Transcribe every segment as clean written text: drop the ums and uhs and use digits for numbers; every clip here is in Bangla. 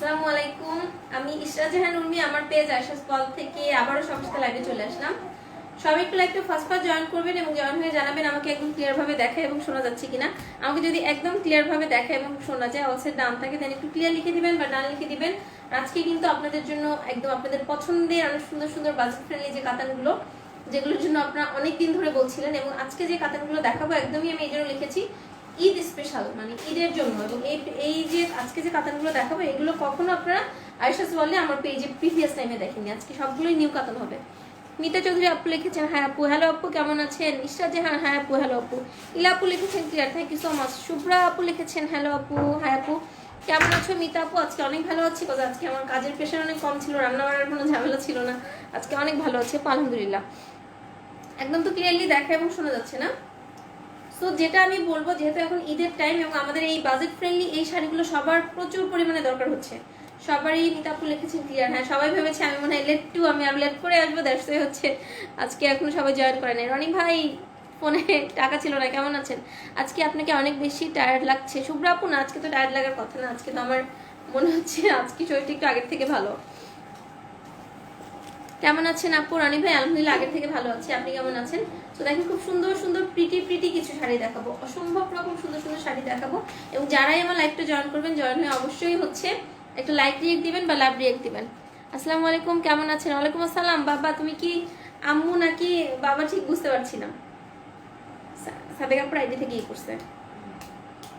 আসসালামু আলাইকুম। আমি ইশরা জাহান উর্মি, আমার পেজ আয়শাস পল থেকে আবারও সবার সাথে লাইভে চলে আসলাম। সবাই একটু লাইভটা ফার্স্ট জয়েন করবেন এবং জয়েন হয়ে জানাবেন আমাকে একদম ক্লিয়ার ভাবে দেখা এবং শোনা যাচ্ছে কিনা। আমাকে যদি একদম ক্লিয়ার ভাবে দেখা এবং শোনা যায়, অবশ্যই ডান থাকে দেন একটু ক্লিয়ার লিখে দিবেন বা ডান লিখে দিবেন। আজকে কিন্তু আপনাদের জন্য একদম আপনাদের পছন্দের অনেক সুন্দর সুন্দর বাজেট ফ্রেন্ডলি যে কাতানগুলো, যেগুলোর জন্য আপনারা অনেক দিন ধরে বলছিলেন, এবং আজকে যে কাতানগুলো দেখাবো একদমই আমি এই জন্য লিখেছি ঈদ স্পেশাল, মানে ঈদের জন্য। এবং এই যে আজকে যে কাতানগুলো দেখাবো এগুলো কখনো আপনারা আয়শাস বললে আমার পেজে প্রিভিয়াস টাইমে দেখেননি, আজকে সবগুলোই নিউ কাতান হবে। মিতা চৌধুরী আপু লিখেছেন হাই আপু, হ্যালো আপু কেমন আছেন। ইশরাত জাহান হাই আপু, হ্যালো আপু। ইলা আপু লিখেছেন clear, thank you so much. Shubhra আপু লিখেছেন হ্যালো আপু, হাই আপু কেমন আছো। মিতা আপু আজকে অনেক ভালো আছি, কারণ আজকে আমার কাজের প্রেশার অনেক কম ছিল, রান্না বান্নার কোনো ঝামেলা ছিল না, আজকে অনেক ভালো আছে আলহামদুলিল্লাহ। একদম তো ক্লিয়ারলি দেখা এবং শোনা যাচ্ছে না? তো যেটা আমি বলবো, যেহেতু এখন ঈদের টাইম এবং আমাদের এই বাজেট ফ্রেন্ডলি এই শাড়িগুলো সবার প্রচুর পরিমাণে দরকার হচ্ছে, সবারই। মিতাপু লিখেছেন ক্লিয়ার, হ্যাঁ সবাই ভেবেছে আমি মনে হয় আমি আর লেট করে আসবো, দ্যাটস হচ্ছে আজকে এখনো সবাই জয়েন করে নাই। রনি ভাই ফোনে টাকা ছিল না, কেমন আছেন? আজকে আপনাকে অনেক বেশি টায়ার্ড লাগছে। শুভ্রা আপু না, আজকে তো টায়ার্ড লাগার কথা না, আজকে তো আমার মনে হচ্ছে আজকে শরীরটা একটু আগের থেকে ভালো। কেমন আছেন আপু? রানী ভাই আলহামদুলিল্লাহ আগের থেকে ভালো আছে, আপনি কেমন আছেন? তো দেখেন খুব সুন্দর সুন্দর প্রিটি কিছু শাড়ি দেখাবো, অসম্ভব রকম সুন্দর সুন্দর শাড়ি দেখাবো। এবং যারাই আমার লাইভটা জয়েন করবেন, জয়েন হয়ে অবশ্যই হচ্ছে একটা লাইক রিয়েক্ট দিবেন বা লাভ রিয়েক্ট দিবেন। আসসালামু আলাইকুম, কেমন আছেন? ওয়ালাইকুম আসসালাম। বাবা তুমি কি আম্মু নাকি বাবা ঠিক বুঝতে পারছি না। সাদেকা আপুর আইডি থেকে কি করছে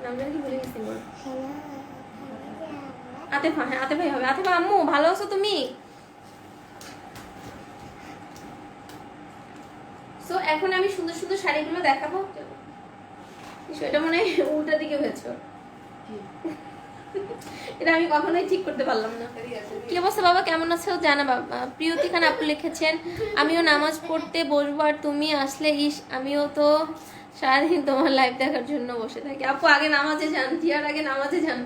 নামটা কি ভুলে গেছি। আতেফা, হ্যাঁ আতেফাই হবে। আতেফা আম্মু ভালো আছো তুমি? সো এখন আমি সুন্দর সুন্দর শাড়িগুলো দেখাবো। এটা মনে হয় উল্টা দিকে হয়েছে, এটা আমি কখনোই ঠিক করতে পারলাম না। কি অবস্থা বাবা, কেমন আছো? জানা বাবা। প্রিয়তি খান আপু লিখেছেন আমিও নামাজ পড়তে বসবো, আর তুমি আসলে ইস আমিও তো সারাদিন তোমার লাইভ দেখার জন্য বসে থাকি। আপু আগে নামাজে যান, জিয়ার আগে নামাজে যান।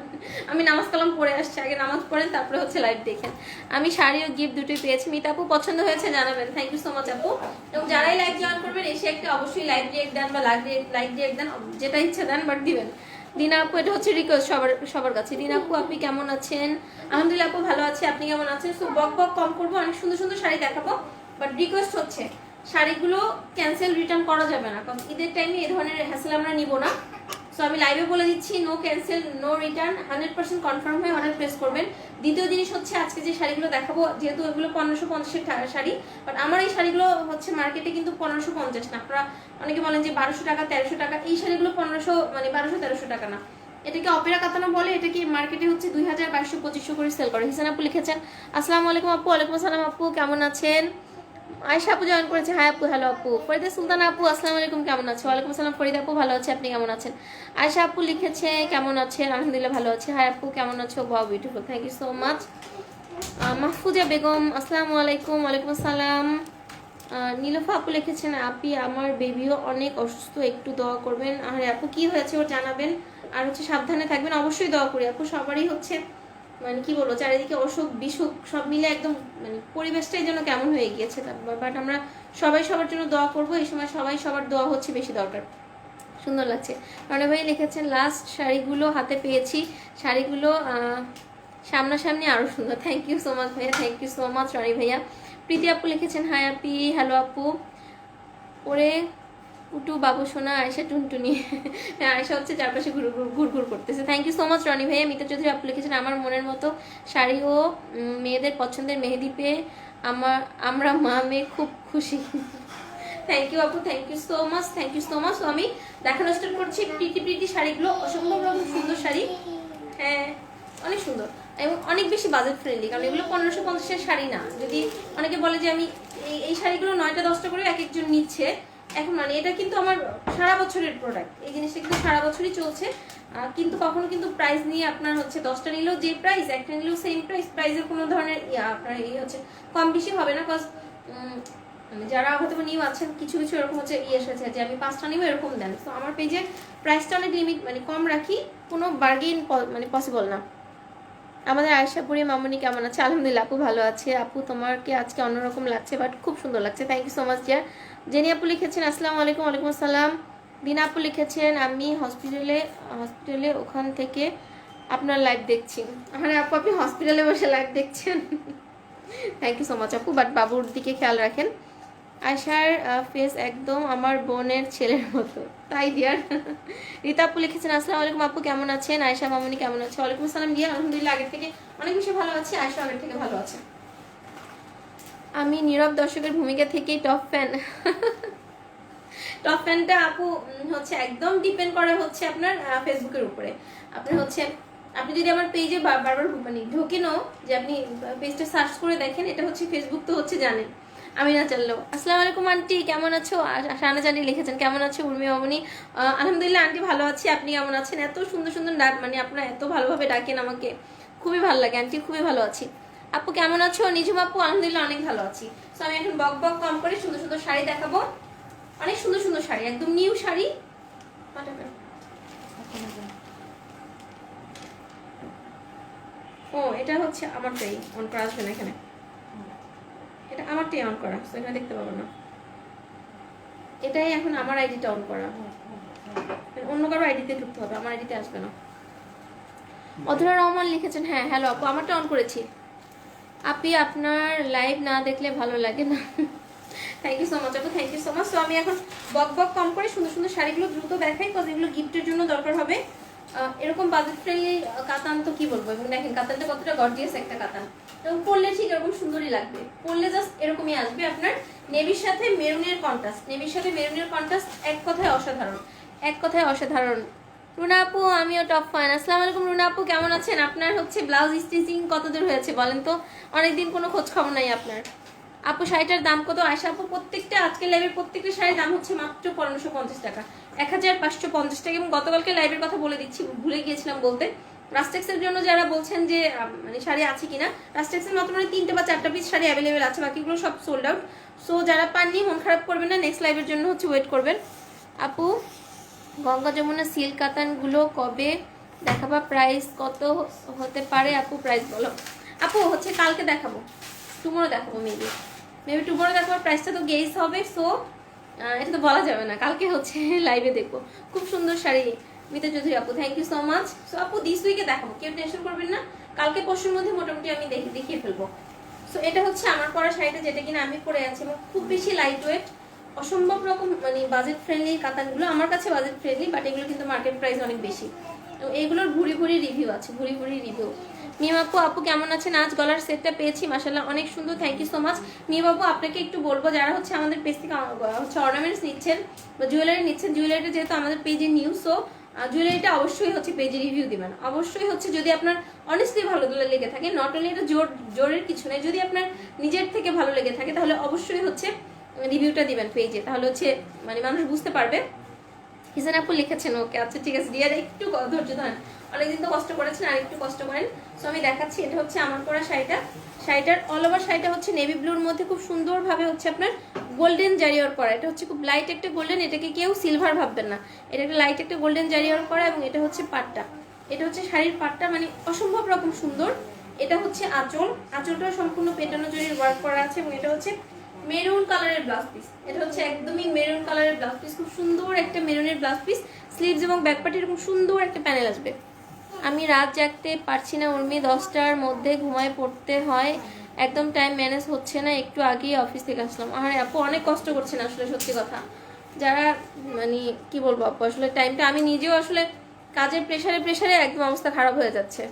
আমি নামাজ কালাম পড়ে আসছি, আগে নামাজ পড়েন তারপরে হচ্ছে লাইভ দেখেন। আমি শাড়ি ও গিফট দুটোই পেয়েছি। মিতা আপু পছন্দ হয়েছে জানাবেন, থ্যাংক ইউ সো মাচ আপু। এবং যারাই লাইভ জয়েন করবেন এসে একটা অবশ্যই লাইভ রিয়েক্ট দেন বা লাইক রিয়েক্ট দেন, যেটা ইচ্ছা দেন বাট দিবেন। দিনা আপু এটা হচ্ছে রিকোয়েস্ট সবার কাছে। দিনা আপু আপনি কেমন আছেন? আলহামদুলিল্লাহ আপু ভালো আছে, আপনি কেমন আছেন? সো বক কম করবো, অনেক সুন্দর সুন্দর শাড়ি দেখাবো, বাট রিকোয়েস্ট হচ্ছে শাড়িগুলো ক্যান্সেল রিটার্ন করা যাবে না, কারণ ঈদের টাইমে এই ধরনের হ্যাসেল আমরা নিব না। সো আমি লাইভে বলে দিচ্ছি no cancel no return, 100% confirm হয়ে অর্ডার প্লেস করবেন। দ্বিতীয় জিনিস হচ্ছে আজকে যে শাড়িগুলো দেখাবো, যেহেতু এগুলো 1550-এর শাড়ি, বাট আমার এই শাড়িগুলো হচ্ছে মার্কেটে কিন্তু 1550 না। আপনারা অনেকে বলেন যে 1200 টাকা 1300 টাকা, এই শাড়িগুলো 1500 মানে 1200-1300 টাকা না, এটাকে অপেরা কাতানো বলে, এটাকে মার্কেটে হচ্ছে 2200-2500 করে সেল করে। হিসান আপু লিখেছেন আসসালামু আলাইকুম আপু। ওয়ালাইকুম আসসালাম আপু, কেমন আছেন? আয়শা আপু জয়েন করেছে, হাই আপু, হ্যালো আপু। ফরিদা সুলতানা আপু আসসালামু আলাইকুম, কেমন আছো? ওয়ালাইকুম আসসালাম ফরিদা আপু, ভালো আছে, আপনি কেমন আছেন? আয়শা আপু লিখেছে কেমন আছেন? আলহামদুলিল্লাহ ভালো আছে। হাই আপু কেমন আছো? Wow beautiful, thank you so much. Mahfuza Begum আসসালামু আলাইকুম। ওয়ালাইকুম আসসালাম। নীলফা আপু লিখেছেন আপি আমার বেবিও অনেক অসুস্থ, একটু দোয়া করবেন। আরে আপু কি হয়েছে ওর জানাবেন, আর হচ্ছে সাবধানে থাকবেন। অবশ্যই দোয়া করি আপু, সবারই হচ্ছে মানে কি বলবো, চারিদিকে অসুখ বিসুখ সব মিলে একদম মানে পরিবেশটাই যেন কেমন হয়ে গিয়েছে। বাট আমরা সবাই সবার জন্য দোয়া করবো, এই সময় সবাই সবার দোয়া হচ্ছে বেশি দরকার। সুন্দর লাগছে। রণে ভাই লিখেছেন লাস্ট শাড়িগুলো হাতে পেয়েছি, শাড়িগুলো সামনাসামনি আরো সুন্দর। থ্যাংক ইউ সো মাচ ভাইয়া, thank you so much Rony ভাইয়া। প্রীতি আপু লিখেছেন হাই আপি, হ্যালো আপু। ওরে উটু বাবু সোনা আয়সা টুনটুনি, আয়সা হচ্ছে চারপাশে ঘুর করতেছে। Thank you so much Rony ভাইয়া। মিতা চৌধুরী আপু লিখেছেন আমার মনের মতো শাড়ি ও মেয়েদের পছন্দের মেহেদি পেয়ে আমরা মা মেয়ে খুব খুশি। থ্যাংক ইউ আপু, thank you so much, thank you so much. তো আমি দেখানো স্টার্ট করছি প্রিটি শাড়িগুলো, অসম্ভব রকম সুন্দর শাড়ি, হ্যাঁ অনেক সুন্দর এবং অনেক বেশি বাজেট ফ্রেন্ডলি, কারণ এগুলো 1550-এর শাড়ি না। যদি অনেকে বলে যে আমি এই শাড়িগুলো 9টা-10টা করে এক একজন নিচ্ছে এখন, মানে এটা কিন্তু আমার সারা বছরের প্রোডাক্ট, এই জিনিসটা কিন্তু সারা বছরই চলছে। কিন্তু কখনো কিন্তু প্রাইস নিয়ে আপনার হচ্ছে 10টা নিলেও যে প্রাইস, একটা নিলেও সেম প্রাইসের কোনো ধরনের আপনার এই হচ্ছে কম বেশি হবে না। কজ মানে যারা হয়তো নিউ আছেন কিছু কিছু এরকম হচ্ছে এসেছে যে আমি 5টা নিব এরকম দেন। তো আমার পেজে প্রাইসটা অনেক লিমিট মানে কম রাখি, কোনো বার্গেন মানে পসিবল না। আমাদের আয়শাপুরি মামুনি কেমন আছে? আলহামদুলিল্লাহ আপু ভালো আছে। আপু তোমাকে আজকে অন্যরকম লাগছে, বাট খুব সুন্দর লাগছে, thank you so much dear. Jenny আপু লিখেছেন আসসালামু আলাইকুম। ওয়ালাইকুম আসসালাম। দিনা আপু লিখেছেন আমি হসপিটালে ওখান থেকে আপনার লাইভ দেখছি। মানে আপু আপনি হসপিটালে বসে লাইভ দেখছেন। থ্যাংক ইউ সো মাচ আপু, বাট বাবুর দিকে খেয়াল রাখেন। আয়শার ফেস একদম আমার বোনের ছেলের মতো, তাই ডিয়ার। রীতা আপু লিখেছেন আসসালামু আলাইকুম আপু কেমন আছেন? আয়শা মামুনি কেমন আছে? ওয়ালাইকুম আসসালাম ডিয়ার, আলহামদুলিল্লাহ আগের থেকে অনেক বেশি ভালো আছি, আয়শা আগের থেকে ভালো আছে। আমি নীরব দর্শকের ভূমিকা থেকেই টপ ফ্যান। টপ ফ্যানটা আপু হচ্ছে একদম ডিপেন্ড করে হচ্ছে আপনার ফেসবুকের উপরে। আপনার হচ্ছে আপনি যদি আমার পেজে বারবার মানে ঢোকেনও যে আপনি পেজটা সার্চ করে দেখেন, এটা হচ্ছে ফেসবুক তো হচ্ছে জানেন। আমি না চাললেও। আসসালামু আলাইকুম আন্টি কেমন আছো? শাহনাজ আন্টি লিখেছেন কেমন আছো? উর্মি মামুনি আলহামদুলিল্লাহ আন্টি ভালো আছি, আপনি কেমন আছেন? এত সুন্দর সুন্দর ডাক, মানে আপনারা এত ভালোভাবে ডাকেন আমাকে, খুবই ভালো লাগে আন্টি, খুবই ভালো আছি। আপু কেমন আছো? নিজুম আপু আলহামদুলিল্লাহ অনেক ভালো আছি। তো আমি এখন বক বক কম করে সুন্দর সুন্দর শাড়ি দেখাবো, অনেক সুন্দর সুন্দর শাড়ি, একদম নিউ শাড়ি। ও এটা হচ্ছে আমারটাই অন করা, আসবে না এখানে, এটা আমারটাই অন করা, এখানে দেখতে পাবো না। এটাই এখন আমার আইডিটা অন করা, অন্য কারো আইডিতে ঢুকতে হবে, আমার আইডিতে আসবে না। অধরা রহমান লিখেছেন হ্যাঁ হ্যালো আপু আমারটা অন করেছি। আপনি আপনার লাইভ না দেখলে ভালো লাগে না। থ্যাংক ইউ সো মাচ আপু, থ্যাংক ইউ সো মাচ। তো আমি এখন বক বক কম করে সুন্দর সুন্দর শাড়িগুলো দ্রুত দেখাই, কজ এগুলো গিফটের জন্য দরকার হবে। এরকম বাজেট ফ্রেন্ডলি কাতান তো কি বলবো, এবং দেখেন কাতানটা কতটা গর্জিয়াস একটা কাতান, এবং পরলে ঠিক এরকম সুন্দরই লাগবে, পরলে জাস্ট এরকমই আসবে। আপনার নেভির সাথে মেরুনের কন্ট্রাস্ট, নেভির সাথে মেরুনের কন্ট্রাস্ট এক কথায় অসাধারণ, এক কথায় অসাধারণ। রুনা আপু আমিও টপ ফান। আসসালামু আলাইকুম রুনা আপু কেমন আছেন? আপনার হচ্ছে ব্লাউজ স্টিচিং কতদূর হয়েছে বলেন তো, অনেকদিন কোনো খোঁজ খবর নাই আপনার। আপু শাড়িটার দাম কত? আয়শা আপু প্রত্যেকটা আজকে লাইভের প্রত্যেকটা শাড়ির দাম হচ্ছে মাত্র 1550 টাকা, 1550 টাকা। এবং গতকালকে লাইভের কথা বলে দিচ্ছি, ভুলে গিয়েছিলাম বলতে। রাস্টেক্সের জন্য যারা বলছেন যে মানে শাড়ি আছে কিনা, রাস্টেক্সের মাত্র মানে 3টে বা 4টা পিস শাড়ি অ্যাভেলেবেল আছে, বাকিগুলো সব সোল্ড আউট। সো যারা পাননি মন খারাপ করবেন না, নেক্সট লাইভের জন্য হচ্ছে ওয়েট করবেন। আপু গঙ্গা যমুনা সিল্ক কাতানগুলো কবে দেখাবা? প্রাইস কত হতে পারে আপু? প্রাইস বলো আপু। হচ্ছে কালকে দেখাবো, টুমোরো দেখাবো, মেবি টুমোরো দেখাবো। প্রাইসটা তো গেস হবে, সো এটা তো বলা যাবে না, কালকে হচ্ছে লাইভে দেখবো। খুব সুন্দর শাড়ি মিতা চৌধুরী আপু, thank you so much. So আপু দিস উইকে দেখাবো, কেউ টেনশন করবেন না, কালকে পরশুর মধ্যে মোটামুটি আমি দেখিয়ে ফেলবো। সো এটা হচ্ছে আমার পরা শাড়িটা, যেটা কিনা আমি পরে আছি, এবং খুব বেশি লাইট ওয়েট, অসম্ভব রকম মানে বাজেট ফ্রেন্ডলি কাতানগুলো আমার কাছে বাজেট ফ্রেন্ডলি, বাট এগুলো কিন্তু মার্কেট প্রাইস অনেক বেশি। তো এইগুলোর ভুরি ভুরি রিভিউ আছে, ভুরি ভুরি রিভিউ। মিম আপু আপু কেমন আছেন? আজ গলার সেটটা পেয়েছি মাশাআল্লাহ অনেক সুন্দর, থ্যাংক ইউ সো মাচ। মিম আপু আপনাকে একটু বলবো, যারা হচ্ছে আমাদের পেজ থেকে হচ্ছে অর্নামেন্টস নিচ্ছেন বা জুয়েলারি নিচ্ছেন, জুয়েলারিটা যেহেতু আমাদের পেজে নিউ, সো জুয়েলারিটা অবশ্যই হচ্ছে পেজে রিভিউ দিবেন। অবশ্যই হচ্ছে যদি আপনার অনেস্টলি ভালো লেগে থাকে, নট অনলি এটা জোরের কিছু নেই, যদি আপনার নিজের থেকে ভালো লেগে থাকে তাহলে অবশ্যই হচ্ছে রিভিউটা দিবেন পেজে, তাহলে হচ্ছে মানে মানুষ বুঝতে পারবে। হিসান আপু লিখেছেন ওকে, আচ্ছা ঠিক আছে ডিয়ার, একটু ধৈর্য ধরেন, অনেকদিন তো কষ্ট করেছেন, আর একটু কষ্ট করেন। সো আমি দেখাচ্ছি, এটা হচ্ছে আমার পরা শাড়িটা, শাড়িটার অল ওভার শাড়িটা হচ্ছে নেভি ব্লুর মধ্যে খুব সুন্দরভাবে হচ্ছে আপনার গোল্ডেন জারিওয়ার করা। এটা হচ্ছে খুব লাইট একটা গোল্ডেন, এটাকে কেউ সিলভার ভাববেন না, এটা একটা লাইট একটা গোল্ডেন জারিওয়ার করা, এবং এটা হচ্ছে পাটটা, এটা হচ্ছে শাড়ির পাটটা, মানে অসম্ভব রকম সুন্দর। এটা হচ্ছে আঁচল, আঁচলটা সম্পূর্ণ পেটানো জরির ওয়ার্ক করা আছে, এবং এটা হচ্ছে মেরুন কালারের ব্লাউজ পিস, এটা হচ্ছে একদমই মেরুন কালারের ব্লাউজ পিস, খুব সুন্দর একটা মেরুনের ব্লাউজ পিস, স্লিভস এবং ব্যাক পার্টে এরকম সুন্দর একটা প্যানেল আসবে। আমি রাত জাগতে পারছি না উর্মি, 10টার মধ্যে ঘুমায় পড়তে হয়, একদম টাইম ম্যানেজ হচ্ছে না, একটু আগেই অফিস থেকে আসলাম। আর আপু অনেক কষ্ট করছেন আসলে, সত্যি কথা, যারা মানে কি বলবো আপু, আসলে টাইমটা আমি নিজেও আসলে কাজের প্রেশারে একদম অবস্থা খারাপ হয়ে যাচ্ছে।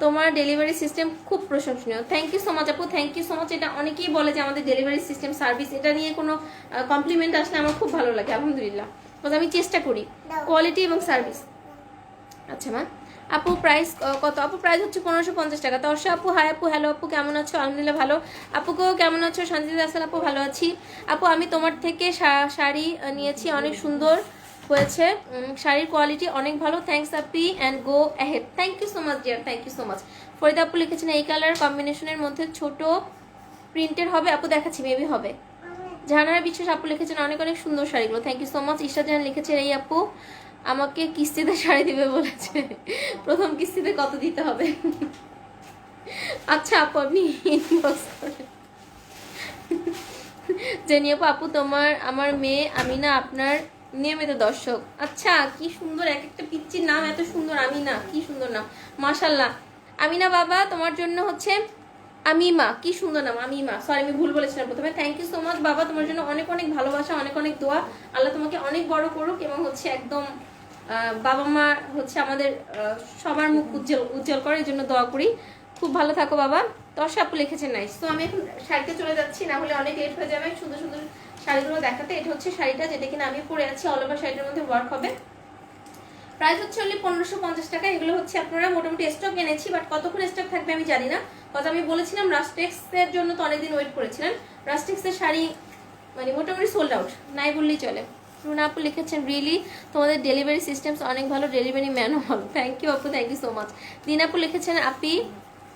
তোমার ডেলিভারি সিস্টেম খুব প্রশংসনীয়, থ্যাংক ইউ সো মাচ আপু, থ্যাংক ইউ সো মাচ। এটা অনেকেই বলে যে আমাদের ডেলিভারি সিস্টেম সার্ভিস, এটা নিয়ে কোনো কমপ্লিমেন্ট আসলে আমার খুব ভালো লাগে, আলহামদুলিল্লাহ, বিকজ আমি চেষ্টা করি কোয়ালিটি এবং সার্ভিস। আচ্ছা মা আপু প্রাইস কত? আপু প্রাইস হচ্ছে 1550 টাকা। তর্ষা আপু হাই আপু, হ্যালো আপু কেমন আছো? আলহামদুলিল্লাহ ভালো। আপুকেও কেমন আছো? শান্তিতে আছেন আপু? ভালো আছি আপু। আমি তোমার থেকে শাড়ি নিয়েছি, অনেক সুন্দর হয়েছে, শাড়ির কোয়ালিটি অনেক ভালো, থ্যাংকস আপি and go ahead. Thank you so much dear, thank you so much. Farida আপু লিখেছেন এই কালার কম্বিনেশনের মধ্যে ছোট প্রিন্টের হবে আপু, দেখাচ্ছি মেবি হবে। জাহানারা বিশ্বাস আপু লিখেছেন অনেক অনেক সুন্দর শাড়িগুলো, thank you so much. Isha Jahan লিখেছেন এই আপু আমাকে কিস্তিতে শাড়ি দিবে বলেছে, প্রথম কিস্তিতে কত দিতে হবে? আচ্ছা আপু আপনি ইনবক্স করেন। জেনি আপু আপু তোমার আমার মেয়ে আমিনা আপনার নিয়মিত দর্শক। আচ্ছা, কি সুন্দর এক একটা পিচ্চির নাম, এত সুন্দর। আমিনা, কি সুন্দর নাম, মাশাল্লাহ। আমিনা বাবা তোমার জন্য হচ্ছে আমিমা, কি সুন্দর নাম, আমিমা। সরি, আমি ভুল বলেছিলাম প্রথমে। থ্যাংক ইউ সো মাচ বাবা, তোমার জন্য অনেক অনেক ভালোবাসা, অনেক অনেক দোয়া। আল্লাহ তোমাকে অনেক বড় করুক এবং হচ্ছে একদম বাবা মা হচ্ছে আমাদের সবার মুখ উজ্জ্বল উজ্জ্বল করে, এই জন্য দোয়া করি। খুব ভালো থাকো বাবা। দর্শক আপু লিখেছেন নাইস। তো আমি এখন শাড়িতে চলে যাচ্ছি, না হলে অনেক লেট হয়ে যাবে সুন্দর সুন্দর শাড়িগুলো দেখাতে। এটা হচ্ছে শাড়িটা যেটা কিনা আমি পরে আছি, অল ওভার শাড়িটার মধ্যে ওয়ার্ক হবে। প্রাইস হচ্ছে অনলি 1550 টাকা। এগুলো হচ্ছে আপনারা মোটামুটি স্টক এনেছি, বাট কতক্ষণ স্টক থাকবে আমি জানি না, কথা আমি বলেছিলাম রাস্টেক্সের জন্য তো অনেকদিন ওয়েট করেছিলেন। রাস্টেক্সের শাড়ি মানে মোটামুটি সোল্ড আউট, নাই বললেই চলে। রুনা আপু লিখেছেন রিয়েলি তোমাদের ডেলিভারি সিস্টেমস অনেক ভালো, ডেলিভারি ম্যানও ভালো। থ্যাংক ইউ আপু, থ্যাংক ইউ সো মাচ। দিন আপু লিখেছেন আপি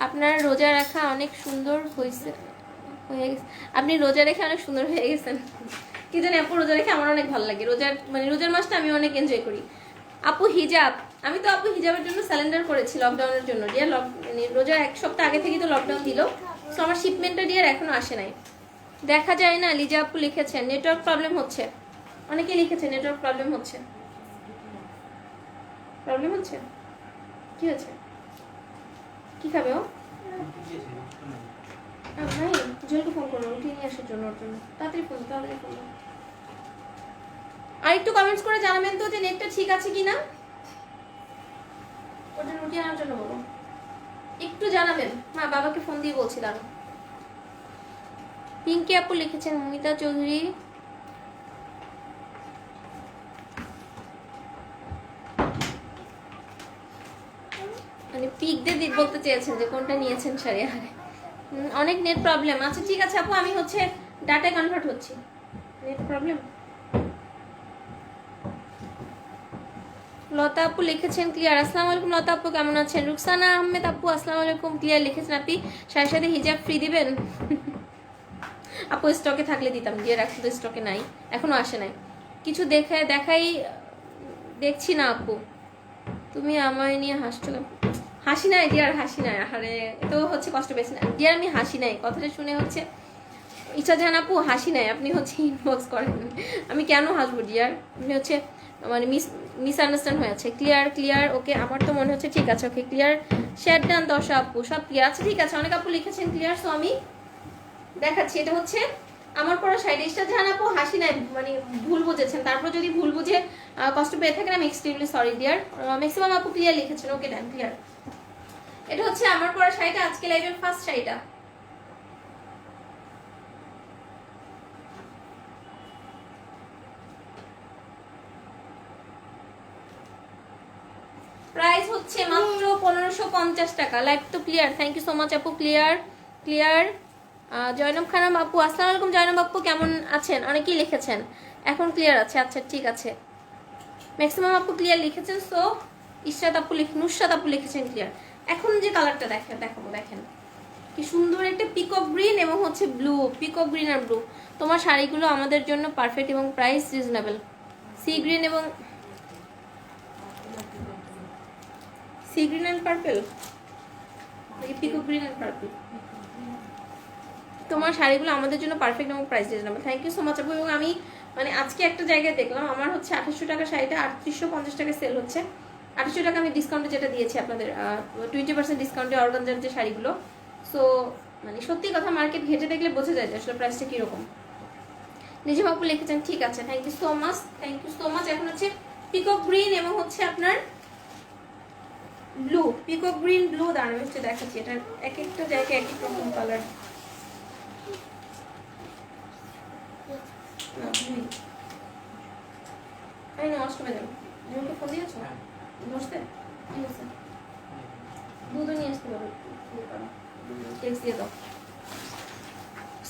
আপনার রোজা রাখা অনেক সুন্দর হয়েছে, হয়ে গেছে। আপনি রোজা রেখে অনেক সুন্দর হয়ে গেছেন। কি জানি আপু, রোজা রেখে আমার অনেক ভালো লাগে। রোজার মানে রোজার মাসটা আমি অনেক এনজয় করি। আপু হিজাব, আমি তো আপু হিজাবের জন্য স্যালেন্ডার করেছি লকডাউনের জন্য। ডিয়ার মানে রোজা এক সপ্তাহ আগে থেকেই তো লকডাউন দিল, তো আমার শিপমেন্টটা ডিয়ার এখনো আসে নাই। দেখা যায় না, লিজা আপু লিখেছেন নেটওয়ার্ক প্রবলেম হচ্ছে। অনেকে লিখেছে নেটওয়ার্ক প্রবলেম হচ্ছে। প্রবলেম হচ্ছে, কি হয়েছে? কি খাবে ও? ভাই জলকে ফোন করো, উঠিয়ে নিয়ে আসার জন্য, ওর জন্য তাড়াতাড়ি ফোন, তাড়াতাড়ি ফোন। আর একটু কমেন্টস করে জানাবেন তো যে নেটটা ঠিক আছে কিনা, ওর জন্য উঠিয়ে আনার জন্য বলো, একটু জানাবেন। হ্যাঁ, বাবাকে ফোন দিয়ে বলছি দাঁড়ো। পিঙ্কি আপু লিখেছেন মুমিতা চৌধুরী মানে পিক দিয়ে বলতে চেয়েছেন যে কোনটা নিয়েছেন শাড়ি। আরে অনেক নেট প্রবলেম। আচ্ছা ঠিক আছে আপু, আমি হচ্ছে ডাটায় কনভার্ট হচ্ছি, নেট প্রবলেম। লতা আপু লিখেছেন ক্লিয়ার। আসসালামু আলাইকুম লতা আপু, কেমন আছেন? রুকসানা আহমেদ আপু আসসালামু আলাইকুম, ক্লিয়ার লিখেছেন আপনি শাড়ির সাথে হিজাব ফ্রি দিবেন? আপু স্টকে থাকলে দিতাম, দিয়ে রাখতে তো স্টকে নাই, এখনো আসে নাই। কিছু দেখাই দেখছি না আপু, তুমি আমায় নিয়ে হাসছো? হাসি নাই ডিয়ার, হাসি নাই। আরে তো হচ্ছে কষ্ট পেয়েছি না ডিয়ার, আমি হাসি নাই। কথাটা শুনে হচ্ছে ইচ্ছা জান আপু হাসি নাই, আপনি হচ্ছে ইনবক্স করেন। আমি কেন হাসবো ডিয়ার? আপনি হচ্ছে মানে মিসআন্ডারস্ট্যান্ড হয়ে আছে। ক্লিয়ার ক্লিয়ার, ওকে আমার তো মনে হচ্ছে ঠিক আছে। ওকে ক্লিয়ার, শেয়ার ডান 10 আপু, সব ক্লিয়ার আছে, ঠিক আছে। অনেক আপু লিখেছেন ক্লিয়ার, সো আমি দেখাচ্ছি। এটা হচ্ছে আমার পড়া সাইড। ইচ্ছা জান আপু হাসি নাই, মানে ভুল বুঝেছেন। তারপর যদি ভুল বুঝে কষ্ট পেয়ে থাকেন আমি এক্সট্রিমলি সরি ডিয়ার। ম্যাক্সিমাম আপু ক্লিয়ার লিখেছেন, ওকে ডান ক্লিয়ার। এটা হচ্ছে আমার পড়া শাড়িটা, আজকে লাইভের ফার্স্ট শাড়িটা। প্রাইস হচ্ছে মাত্র 1550 টাকা। লাইভ তো clear, thank you so much আপু, ক্লিয়ার ক্লিয়ার। জয়নব খানম আপু আসসালামু আলাইকুম। জয়নব আপু কেমন আছেন? অনেকেই লিখেছেন এখন ক্লিয়ার আছে, আচ্ছা ঠিক আছে। ম্যাক্সিমাম আপু ক্লিয়ার লিখেছেন, সো ইশরাত আপু নুসরাত আপু লিখেছেন ক্লিয়ার। এখন যে কালারটা দেখাবো দেখেন কি সুন্দর একটা পিকক গ্রিন এবং হচ্ছে ব্লু, পিকক গ্রিন আর ব্লু। তোমার শাড়িগুলো আমাদের জন্য পারফেক্ট এবং প্রাইস রিজনেবল। সি গ্রিন এবং sea green and purple, peacock green and purple. তোমার শাড়িগুলো আমাদের জন্য পারফেক্ট এবং price reasonable. Thank you so much আপু। এবং আমি মানে আজকে একটা জায়গায় দেখলাম আমার হচ্ছে 2800 টাকা শাড়িটা 3850 টাকা সেল হচ্ছে। 2800 টাকা আমি ডিসকাউন্টে যেটা দিয়েছি আপনাদের 20% ডিসকাউন্টে অর্গানজার যে শাড়িগুলো। সো মানে সত্যি কথা, মার্কেট ঘেটে দেখলে বোঝা যায় যে আসলে প্রাইসটা কীরকম। নিজম আপু লিখেছেন ঠিক আছে, thank you so much, thank you so much. এখন হচ্ছে পিকক গ্রিন এবং হচ্ছে আপনার ব্লু, পিকক গ্রিন ব্লু। দাঁড়ানো হচ্ছে দেখাচ্ছি, এটা এক একটা জায়গায় এক এক রকম কালার। আমি নষ্ট হয়ে যাবো। জুনকে ফোন দিয়েছো বসতে? ঠিক আছে, দুধও নিয়ে আসতে পারো, টেক্সট দিয়ে দাও।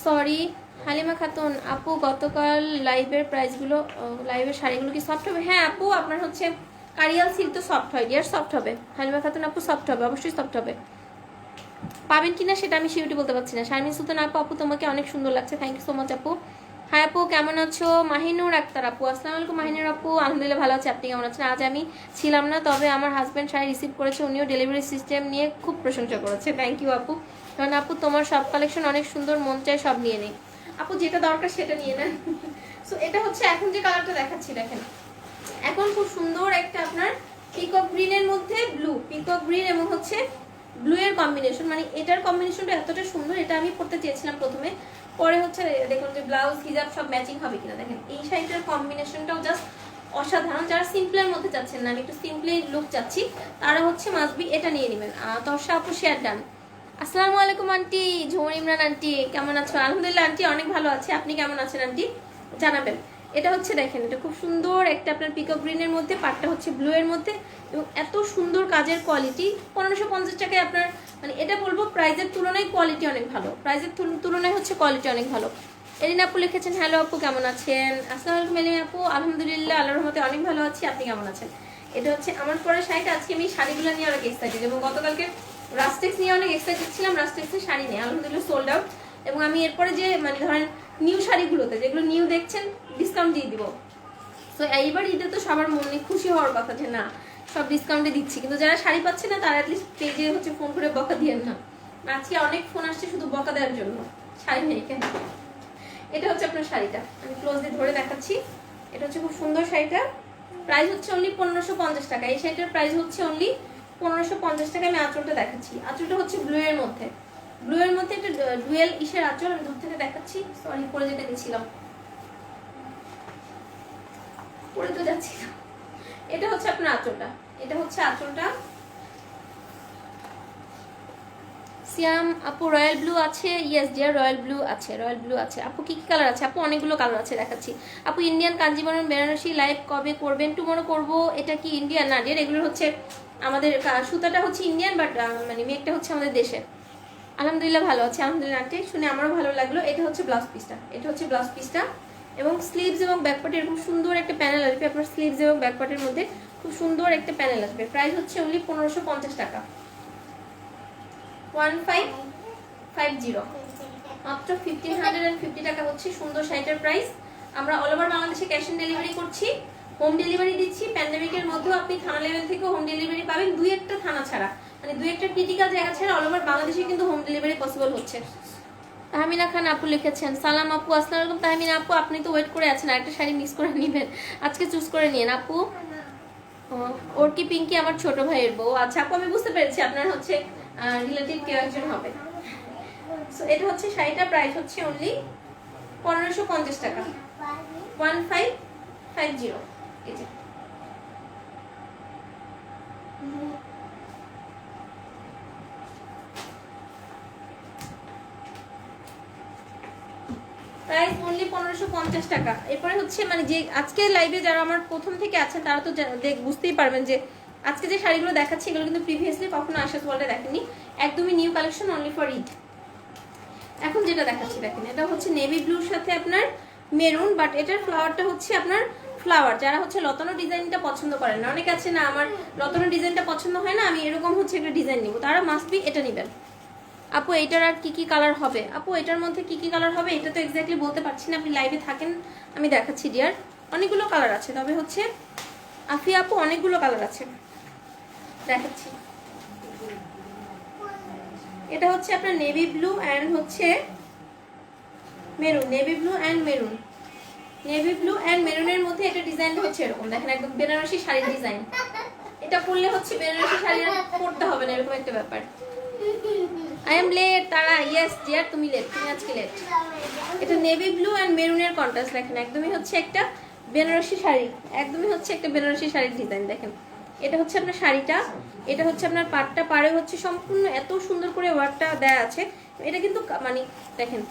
সরি হালিমা খাতুন আপু, গতকাল লাইভের প্রাইসগুলো, লাইভের শাড়িগুলো কি সফট হবে? হ্যাঁ আপু, আপনার হচ্ছে কারিয়াল সিল্ক তো সফট হয়, ডিয়ার সফট হবে। হালিমা খাতুন আপু সফট হবে, অবশ্যই সফট হবে। পাবেন কিনা সেটা আমি সিউটি বলতে পারছি না। শারমিন সুলতান আপু, আপু তোমাকে অনেক সুন্দর লাগছে, থ্যাংক ইউ সো মাচ আপু। হাই আপু কেমন আছো? মাহিনুর আক্তার আপু আসসালামু আলাইকুম। মাহিনুর আপু আলহামদুলিল্লাহ ভালো আছে, আপনি কেমন আছেন? আজ আমি ছিলাম না, তবে আমার হাজব্যান্ড শাড়ি রিসিভ করেছে, উনিও ডেলিভারি সিস্টেম নিয়ে খুব প্রশংসা করেছে। থ্যাংক ইউ আপু। কারণ আপু তোমার সব কালেকশন অনেক সুন্দর, মন চায় সব নিয়ে নেই। আপু যেটা দরকার সেটা নিয়ে নেন, সো এটা হচ্ছে এখন যে কালারটা দেখাচ্ছি, দেখেন এখন খুব সুন্দর একটা আপনার পিকক গ্রিনের মধ্যে ব্লু, পিকক গ্রিন এবং হচ্ছে ব্লু এর কম্বিনেশন, মানে এটার কম্বিনেশনটা এতটা সুন্দর, এটা আমি পড়তে চেয়েছিলাম প্রথমে, পরে হচ্ছে দেখুন যে ব্লাউজ হিজাব সব ম্যাচিং হবে কিনা। দেখেন এই শাড়িটার কম্বিনেশনটাও জাস্ট অসাধারণ। যারা সিম্পলের মধ্যে চাচ্ছেন না, আমি একটু সিম্পলি লুক চাচ্ছি, তারা হচ্ছে মাসবি এটা নিয়ে নেবেন। তর্ষা আপু শেয়ার ডান। আসসালামু আলাইকুম আন্টি, ঝুমুর ইমরান আন্টি কেমন আছো? আলহামদুলিল্লাহ আন্টি অনেক ভালো আছে, আপনি কেমন আছেন আন্টি জানাবেন। এটা হচ্ছে দেখেন এটা খুব সুন্দর একটা আপনার পিকক গ্রিনের মধ্যে, পাটটা হচ্ছে ব্লু এর মধ্যে এবং এত সুন্দর কাজের কোয়ালিটি। 1550 টাকায় আপনার মানে এটা বলবো প্রাইজের তুলনায় কোয়ালিটি অনেক ভালো, প্রাইজের তুলনায় হচ্ছে কোয়ালিটি অনেক ভালো। এলিনা আপু লিখেছেন হ্যালো আপু কেমন আছেন? আসসালামু আলাইকুম এলিনা আপু, আলহামদুলিল্লাহ আল্লাহর রহমতে অনেক ভালো আছি, আপনি কেমন আছেন? এটা হচ্ছে আমার পরে শাড়িটা। আজকে আমি শাড়িগুলো নিয়ে অনেক এক্সাইটেড এবং গতকালকে রাস্টেক্স নিয়ে অনেক এক্সাইটেড ছিলাম, রাস্টেক্সের শাড়ি নিয়ে আলহামদুলিল্লাহ সোল্ড আউট। এবং আমি এরপরে যে মানে ধরেন নিউ শাড়িগুলোতে যেগুলো নিউ দেখছেন ডিসকাউন্ট দিয়ে দিব। তো এইবার ঈদে তো সবার মনে খুশি হওয়ার কথা যে না সব ডিসকাউন্টে দিচ্ছি, কিন্তু যারা শাড়ি পাচ্ছে না তারা অ্যাটলিস্ট পেজে হচ্ছে ফোন করে বকা দিয়েন না। আজকে অনেক ফোন আসছে শুধু বকা দেওয়ার জন্য, শাড়ি নেই কেন। এটা হচ্ছে আপনার শাড়িটা, আমি ক্লোজলি ধরে দেখাচ্ছি। এটা হচ্ছে খুব সুন্দর শাড়িটা, প্রাইস হচ্ছে অনলি 1550 টাকা। এই শাড়িটার প্রাইস হচ্ছে অনলি 1550 টাকা। আমি আঁচলটা দেখাচ্ছি, আঁচলটা হচ্ছে ব্লু এর মধ্যে, ব্লু এর মধ্যে একটা ডুয়েল ইসের আঁচল। আমি দূর থেকে দেখাচ্ছি, সরি পরে যেতে গেছিলাম, পরে তো যাচ্ছিলাম। এটা হচ্ছে আপনার আঁচলটা, এটা হচ্ছে আঁচলটা। সিয়াম আপু রয়্যাল ব্লু আছে? ইয়েস ডিয়ার রয়্যাল ব্লু আছে, রয়্যাল ব্লু আছে। আপু কি কি কালার আছে? আপু অনেকগুলো কালার আছে দেখাচ্ছি। আপু ইন্ডিয়ান কাঞ্জিবরম বেনারসি লাইভ কবে করবেন? টুমরো করব। এটা কি ইন্ডিয়ান? না ডিয়ার এগুলো হচ্ছে আমাদের সুতাটা হচ্ছে ইন্ডিয়ান, বাট মানে মেকটা হচ্ছে আমাদের দেশে। আলহামদুলিল্লাহ ভালো আছে, আলহামদুলিল্লাহ আন্টি শুনে আমারও ভালো লাগলো। এটা হচ্ছে ব্লাউজ পিসটা, এটা হচ্ছে ব্লাউজ পিসটা এবং স্লিভস এবং ব্যাকপার্টে এরকম সুন্দর একটা প্যানেল আসবে। আপনার স্লিভস এবং ব্যাকপার্টের মধ্যে খুব সুন্দর একটা প্যানেল আসবে। প্রাইস হচ্ছে অনলি 1550 টাকা, 1550, মাত্র 1550 টাকা হচ্ছে সুন্দর শাড়িটার প্রাইস। আমরা অল ওভার বাংলাদেশে ক্যাশ অন ডেলিভারি করছি, হোম ডেলিভারি দিচ্ছি। প্যান্ডেমিকের মধ্যেও আপনি থানা লেভেল থেকে হোম ডেলিভারি পাবেন, দুই একটা থানা ছাড়া, মানে দুই একটা ক্রিটিক্যাল জায়গা ছাড়া অল ওভার বাংলাদেশে কিন্তু হোম ডেলিভারি পসিবল হচ্ছে। তাহমিনা খান আপু লিখেছেন সালাম আপু, আসসালামু আলাইকুম। তাহমিনা আপু আপনি তো ওয়েট করে আছেন, আরেকটা শাড়ি মিস করে নেবেন, আজকে চুজ করে নিন আপু। ওর কি পিঙ্কি আমার ছোট ভাইয়ের বউ? আচ্ছা আপু আমি বুঝতে পেরেছি আপনার হচ্ছে রিলেটিভ কেউ একজন হবে। সো এটা হচ্ছে শাড়িটা, প্রাইস হচ্ছে অনলি 1550 টাকা, 1550। এই যে প্রাইস অনলি 1550 টাকা। এরপরে হচ্ছে মানে যে আজকে লাইভে যারা আমার প্রথম থেকে আছেন তারা তো বুঝতেই পারবেন যে আজকে যে শাড়িগুলো দেখাচ্ছি এগুলো কিন্তু প্রিভিয়াসলি কখনো আশাস ওয়ার্ল্ডে দেখেনি, একদমই new collection only for Eid. এখন যেটা দেখাচ্ছি দেখেন, এটা হচ্ছে নেভি ব্লুর সাথে আপনার মেরুন, বাট এটার ফ্লাওয়ারটা হচ্ছে আপনার ফ্লাওয়ার। যারা হচ্ছে লতানো ডিজাইনটা পছন্দ করেন না, অনেকে আছে না আমার লতানো ডিজাইনটা পছন্দ হয় না, আমি এরকম হচ্ছে একটা ডিজাইন নিব, তারা মাস্ট বি এটা নেবেন। আপু এটার আর কি কি কালার হবে? আপু এটার মধ্যে কি কি কালার হবে এটা তো এক্স্যাক্টলি বলতে পারছি না, আপনি লাইভে থাকেন আমি দেখাচ্ছি ডিয়ার। অনেকগুলো কালার আছে, তবে হচ্ছে আফিয়া আপু অনেকগুলো কালার আছে দেখাচ্ছি। এটা হচ্ছে আপনার নেভি ব্লু অ্যান্ড হচ্ছে মেরুন, navy blue and maroon, navy blue and মেরুনের মধ্যে এটা ডিজাইনটা হচ্ছে এরকম দেখেন, একদম বেনারসি শাড়ির ডিজাইন। এটা পরলে হচ্ছে বেনারসি শাড়ি পরতে হবে না, এরকম একটা ব্যাপার। আই এম লেট তারা, ইয়েস ডিয়ার তুমি লেট, তুমি আজকে লেট। এটা নেভি ব্লু অ্যান্ড মেরুনের কন্ট্রাস্ট দেখেন, একদমই হচ্ছে একটা বেনারসি শাড়ি, একদমই হচ্ছে একটা বেনারসি শাড়ির ডিজাইন দেখেন। এটা হচ্ছে আপনার শাড়িটা, এটা হচ্ছে আপনার পাটটা, পাড়ে হচ্ছে সম্পূর্ণ এত সুন্দর করে ওয়ার্কটা দেয়া আছে। এটা কিন্তু মানে দেখেন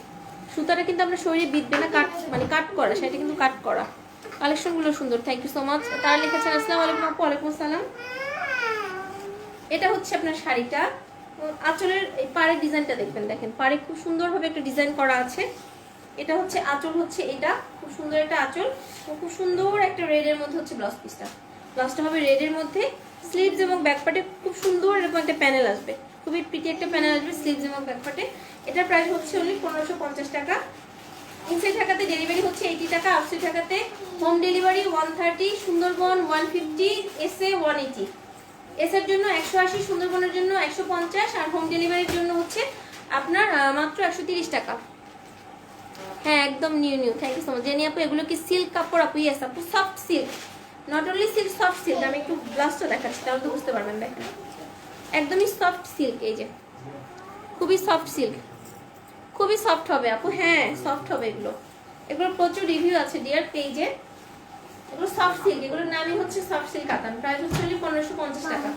সুতাটা কিন্তু আপনার শরীরে বিঁধবে না, কাট মানে কাট করা, সেটা কিন্তু কাট করা। কালেকশনগুলো সুন্দর, থ্যাংক ইউ সো মাচ। তারা লিখেছেন আসসালামু আলাইকুম আপু। ওয়ালাইকুম আসসালাম। এটা হচ্ছে আপনার শাড়িটা, আঁচলের এই পাড়ের ডিজাইনটা দেখবেন, দেখেন পাড়ে খুব সুন্দরভাবে একটা ডিজাইন করা আছে। এটা হচ্ছে আঁচল, হচ্ছে এটা খুব সুন্দর একটা আঁচল, খুব সুন্দর একটা রেডের মধ্যে হচ্ছে ব্লাউজ পিসটা, ব্লাউজটা হবে রেডের মধ্যে। স্লিভস এবং ব্যাকপার্টে খুব সুন্দর এরকম একটা প্যানেল আসবে, খুবই প্রিটি একটা প্যানেল আসবে স্লিভস এবং ব্যাকপার্টে। এটার প্রাইস হচ্ছে অনলি 1550 টাকা। ইনসাইড ঢাকাতে ডেলিভারি হচ্ছে 80 টাকা, আউটসাইড ঢাকাতে হোম ডেলিভারি 130, সুন্দরবন 150, এসএ 180। এসের জন্য 180, সুন্দরবনের জন্য 150, আর হোম ডেলিভারির জন্য হচ্ছে আপনার মাত্র 130 টাকা। হ্যাঁ একদম new new, thank you so much. Jenny আপু এগুলো কি সিল্ক কাপড় আপু? ইয়েস আপু, soft silk, not only silk, soft silk. আমি একটু ব্লাউজটা দেখাচ্ছি তাহলে তো বুঝতে পারবেন। দেখেন একদমই সফট সিল্ক, এই যে খুবই সফট সিল্ক, খুবই সফট হবে আপু। হ্যাঁ সফট হবে এগুলো, এগুলো প্রচুর রিভিউ আছে ডিয়ার পেজে। এগুলো সফট সিল্ক, এগুলোর নামই হচ্ছে সফট সিল্ক কাতান। প্রাইস হচ্ছে 1550 টাকা।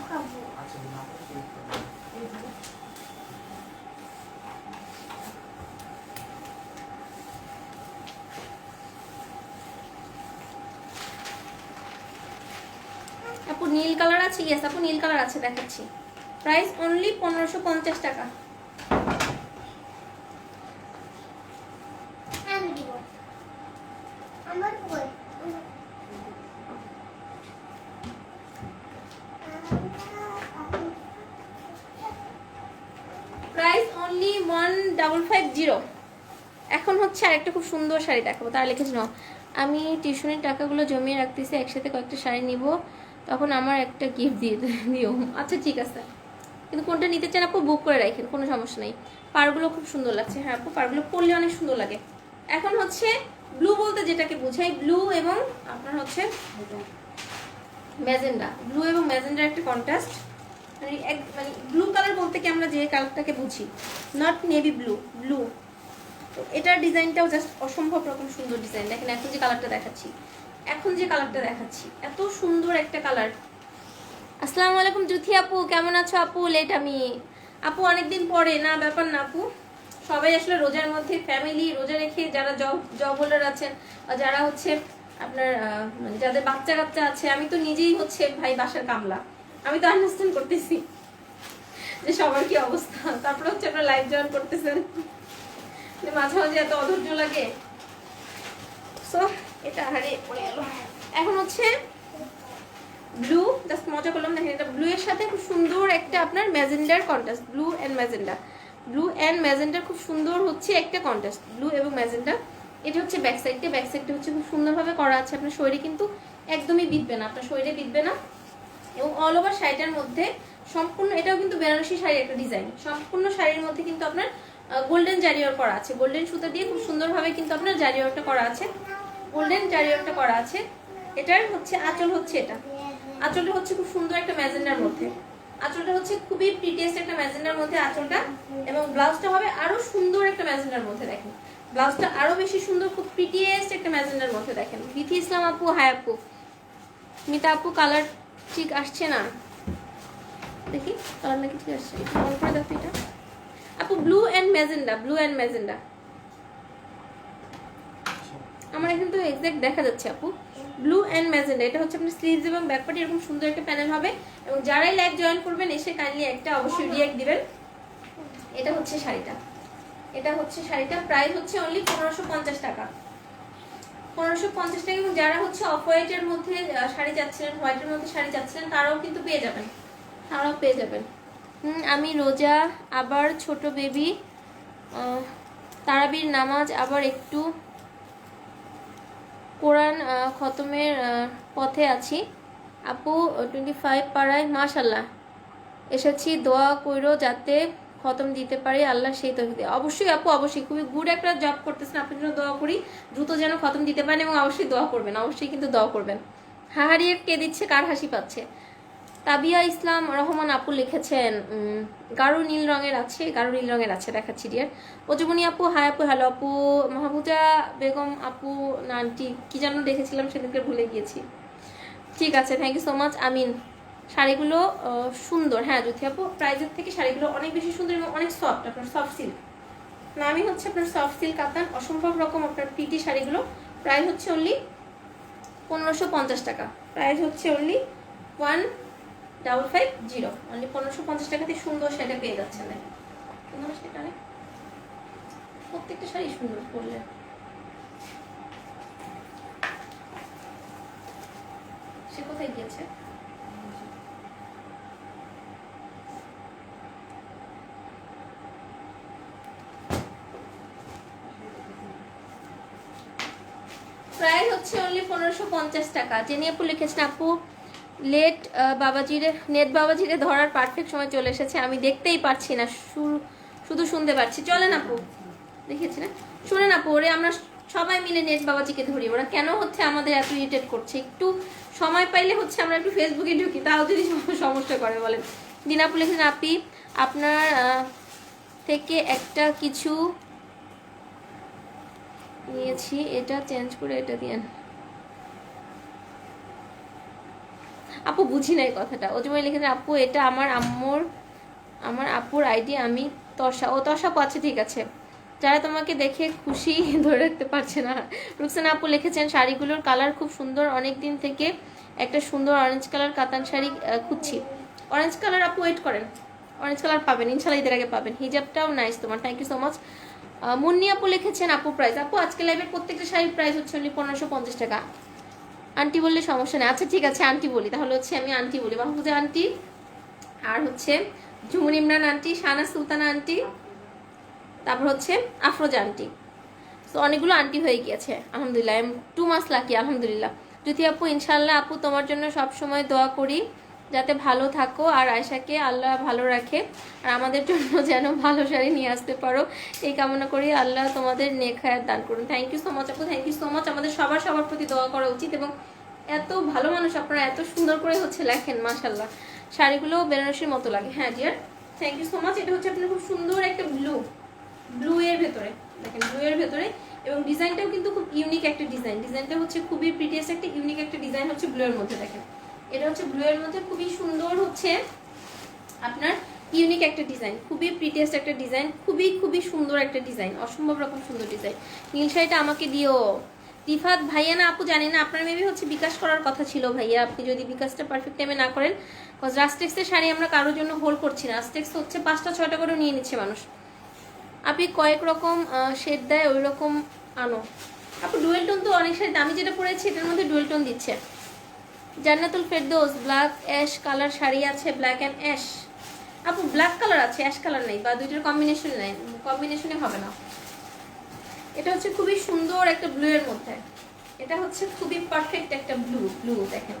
আপু নীল কালার আছে? ইয়েস আপু নীল কালার আছে, দেখাচ্ছি। প্রাইস অনলি 1550 টাকা। Price only 1550। এখন হচ্ছে আরেকটা খুব সুন্দর শাড়ি দেখাবো। তারা লিখেছিল আমি টিউশনের টাকাগুলো জমিয়ে রাখতেছি, একসাথে কয়েকটা শাড়ি নিব, তখন আমার একটা গিফট দিয়ে দিও। আচ্ছা ঠিক আছে, কিন্তু কোনটা নিতে চান আপু বুক করে রাখেন, কোনো সমস্যা নেই। পাড়গুলো খুব সুন্দর লাগছে। হ্যাঁ আপু পাড়গুলো পরলে অনেক সুন্দর লাগে। এখন হচ্ছে ব্লু বলতে যেটাকে বোঝাই, ব্লু এবং আপনার হচ্ছে ম্যাজেন্ডা, ব্লু এবং ম্যাজেন্ডার একটা কন্ট্রাস্ট। মানে ব্লু কালার বলতে কি আমরা যে কালারটাকে বুঝি, নট নেভি ব্লু, ব্লু। তো এটার ডিজাইনটাও জাস্ট অসম্ভব রকম সুন্দর ডিজাইন। দেখেন এখন যে কালারটা দেখাচ্ছি, এখন যে কালারটা দেখাচ্ছি এত সুন্দর একটা কালার। আসসালামু আলাইকুম জুথি আপু, কেমন আছো আপু? লেট আমি আপু অনেকদিন পরে। না ব্যাপার না আপু, সবাই আসলে রোজার মধ্যে ফ্যামিলি রোজা রেখে যারা জব হোল্ডার আছেন, যারা হচ্ছে আপনার মানে যাদের বাচ্চা কাচ্চা আছে, আমি তো নিজেই হচ্ছে ভাই বাসার কামলা, আমি তো আন্ডারস্ট্যান্ড করতেছি যে সবার কি অবস্থা। তারপরে হচ্ছে আপনারা লাইভ জয়েন করতেছেন, মাঝে মাঝে এত অধৈর্য লাগে। সো এটা হারিয়ে পড়ে গেল। এখন হচ্ছে ব্লু, জাস্ট মজা করলাম। দেখেন এটা ব্লু এর সাথে খুব সুন্দর একটা আপনার ম্যাজেন্ডার contrast, blue and magenta, blue and ম্যাজেন্ডার খুব সুন্দর হচ্ছে একটা কন্ট্রাস্ট, ব্লু এবং ম্যাজেন্ডা। এটা হচ্ছে ব্যাক সাইডটা, ব্যাক সাইডটা হচ্ছে খুব সুন্দরভাবে করা আছে। আপনার শরীরে কিন্তু একদমই বিঁধবে না, আপনার শরীরে বিঁধবে না। এবং অল ওভার শাড়িটার মধ্যে সম্পূর্ণ, এটাও কিন্তু বেনারসি শাড়ির একটা ডিজাইন, সম্পূর্ণ শাড়ির মধ্যে কিন্তু আপনার গোল্ডেন জারিওয়ার করা আছে, গোল্ডেন সুতা দিয়ে খুব সুন্দরভাবে কিন্তু আপনার জারিওয়ারটা করা আছে, গোল্ডেন জারিওয়ারটা করা আছে। এটার হচ্ছে আঁচল হচ্ছে এটা, আঁচলটা হচ্ছে খুব সুন্দর একটা ম্যাজেন্ডার মধ্যে, আঁচলটা হচ্ছে খুবই প্রিটিয়েস্ট একটা ম্যাজেন্ডার মধ্যে আঁচলটা, এবং ব্লাউজটা হবে আরো সুন্দর একটা ম্যাজেন্ডার মধ্যে। দেখেন ব্লাউজটা আরো বেশি সুন্দর, খুব প্রিটিয়েস্ট একটা ম্যাজেন্ডার মধ্যে। দেখেন বিথি ইসলাম আপু, হাই আপু। মিতা আপু কালার ঠিক আসছে না, দেখি কালার নাকি ঠিক আসছে, অন করে দেখো এটা আপু। Blue and magenta, blue and magenta আমার এখানে তো এক্সাক্ট দেখা যাচ্ছে আপু। ব্লু অ্যান্ড ম্যাজেন্ডা, এটা হচ্ছে আপনার স্লিভস এবং ব্যাকপার্টে এরকম সুন্দর একটা প্যানেল হবে। এবং যারাই লাইভ জয়েন করবেন এসে কাইন্ডলি একটা অবশ্যই রিঅ্যাক্ট দিবেন। এটা হচ্ছে শাড়িটা, এটা হচ্ছে শাড়িটা। প্রাইস হচ্ছে অনলি 1550 টাকা, 1550 টাকা। এবং যারা হচ্ছে অফ হোয়াইটের মধ্যে শাড়ি চাচ্ছিলেন, হোয়াইটের মধ্যে শাড়ি চাচ্ছিলেন, তারাও কিন্তু পেয়ে যাবেন, তারাও পেয়ে যাবেন। আমি রোজা, আবার ছোট বেবি, তারাবির নামাজ, আবার একটু কোরআন খতমের পথে আছি আপু। 25 পাড়ায় মাশাল্লাহ এসেছি, দোয়া কইরো যাতে খতম দিতে পারি, আল্লাহ সেই তৌফিক দেয়। অবশ্যই আপু অবশ্যই, খুবই গুড একটা জব করতেছেন, আপনার জন্য দোয়া করি দ্রুত যেন খতম দিতে পারেন, এবং অবশ্যই দোয়া করবেন, অবশ্যই কিন্তু দোয়া করবেন। হাহারিয়ে কে দিচ্ছে, কার হাসি পাচ্ছে? তাবিয়া ইসলাম রহমান আপু লিখেছেন গাঢ় নীল রঙের আছে, গাঢ় নীল রঙের আছে, দেখাচ্ছি ডিয়ার। অজুমনি আপু, হাই আপু, হ্যালো আপু। মাহবুজা বেগম আপু না আন্টি কি যেন দেখেছিলাম সেদিনকে ভুলে গিয়েছি। ঠিক আছে, থ্যাংক ইউ সো মাচ। আমিন শাড়িগুলো সুন্দর। হ্যাঁ জ্যোতি আপু, প্রাইজের থেকে শাড়িগুলো অনেক বেশি সুন্দর এবং অনেক সফট, আপনার সফট সিল্ক। নামই হচ্ছে আপনার সফট সিল্ক কাতান, অসম্ভব রকম আপনার পিটি শাড়িগুলো। প্রাইস হচ্ছে অনলি 1550 টাকা, প্রাইস হচ্ছে অনলি 1550, অনলি 1550 টাকাতে সুন্দর শাড়িটা পেয়ে যাচ্ছে। না সুন্দর সেটা প্রত্যেকটা শাড়ি সুন্দর পরলে। সে কোথায় গিয়েছে? প্রাইস হচ্ছে অনলি 1550 টাকা। জেনি আপু লিখেছেন আপু লেট বাবাজিরে, নেট বাবাজিরে ধরার পারফেক্ট সময় চলে এসেছে, আমি দেখতেই পারছি না, শুধু শুনতে পারছি। চলেন আপু দেখেছি না? শোনেন আপু, ওরে আমরা সবাই মিলে নেট বাবাজিকে ধরি, ওরা কেন হচ্ছে আমাদের এত ইরিটেট করছে। একটু সময় পাইলে হচ্ছে আমরা একটু ফেসবুকে ঢুকি, তাও যদি সমস্যা করে বলেন। দিনাপু লিখেছেন আপি আপনার থেকে একটা কিছু নিয়েছি, এটা চেঞ্জ করে এটা দিয়েন। আপু বুঝি নাই কথাটা। ওজমাই লিখেছেন আপু এটা আমার আপুর আইডি, আমি তষা। ও তষা পাচ্ছে, ঠিক আছে। যারা তোমাকে দেখে খুশি ধরে রাখতে পারছে না। রুকসানা আপু লিখেছেন শাড়িগুলোর কালার খুব সুন্দর, অনেক দিন থেকে একটা সুন্দর অরেঞ্জ কালার কাতান শাড়ি খুঁজছি। অরেঞ্জ কালার আপু ওয়েট করেন, অরেঞ্জ কালার পাবেন ইনশাল্লাহ, ঈদের আগে পাবেন। হিজাবটাও নাইস তোমার, thank you so much. Munni আপু লিখেছেন আপু প্রাইস, আপু আজকে লাইভের প্রত্যেকটা শাড়ির প্রাইস হচ্ছে অনলি 1550 টাকা। আন্টি বললে সমস্যা নেই, আচ্ছা ঠিক আছে আন্টি বলি, তাহলে হচ্ছে আমি আন্টি বলি। মাহফুজা আন্টি, আর হচ্ছে ঝুমুর ইমরান আন্টি, শাহনাজ সুলতানা আন্টি, তারপর হচ্ছে আফরোজা আন্টি। তো অনেকগুলো আন্টি হয়ে গিয়েছে আলহামদুলিল্লাহ, I am too much lucky আলহামদুলিল্লাহ। জ্যোতি আপু ইনশাল্লাহ আপু তোমার জন্য সব সময় দোয়া করি যাতে ভালো থাকো আর আয়শাকে আল্লাহ ভালো রাখে, আর আমাদের জন্য যেন ভালো শাড়ি নিয়ে আসতে পারো এই কামনা করি। আল্লাহ তোমাদের নেক হায়াত দান করুন। থ্যাংক ইউ সো মাচ আপু, থ্যাংক ইউ সো মাচ। আমাদের সবার প্রতি দোয়া করা উচিত, এবং এত ভালো মানুষ আপনারা, এত সুন্দর করে হচ্ছে লেখেন মাশাল্লাহ। শাড়িগুলো বেনারসির মতো লাগে। হ্যাঁ dear, thank you so much. এটা হচ্ছে আপনার খুব সুন্দর একটা ব্লু এর ভেতরে, দেখেন ব্লু এর ভেতরে, এবং ডিজাইনটাও কিন্তু খুব ইউনিক একটা ডিজাইন। ডিজাইনটা হচ্ছে খুবই প্রিটিয়েস্ট একটা ইউনিক একটা ডিজাইন হচ্ছে ব্লু এর মধ্যে। দেখেন এটা হচ্ছে ব্লু এর মধ্যে খুবই সুন্দর হচ্ছে আপনার ইউনিক একটা ডিজাইন, খুবই প্রিটিয়েস্ট একটা ডিজাইন, খুবই সুন্দর একটা ডিজাইন, অসম্ভব রকম সুন্দর ডিজাইন। নীল শাড়িটা আমাকে দিও। রিফাত ভাইয়া না আপু জানি না, আপনার মেবি হচ্ছে বিকাশ করার কথা ছিল ভাইয়া, আপনি যদি বিকাশটা পারফেক্ট টাইমে না করেন, বিকজ রাস্টেক্সের শাড়ি আমরা কারোর জন্য হোল্ড করছি না। রাস্টেক্স হচ্ছে 5টা 6টা করে নিয়ে নিচ্ছে মানুষ। আপনি কয়েক রকম শেড দেয় ওই রকম আনো আপু। ডুয়েল টোন তো অনেক শাড়িতে, আমি যেটা পরেছি এটার মধ্যে ডুয়েল টোন দিচ্ছে। Jannatul Ferdous black ash colour sari আছে, ব্ল্যাক অ্যান্ড অ্যাশ আপু, ব্ল্যাক কালার আছে অ্যাশ কালার নেই, বা দুইটার কম্বিনেশন নেই, কম্বিনেশনে হবে না। এটা হচ্ছে খুবই সুন্দর একটা ব্লু এর মধ্যে, এটা হচ্ছে খুবই পারফেক্ট একটা ব্লু দেখেন।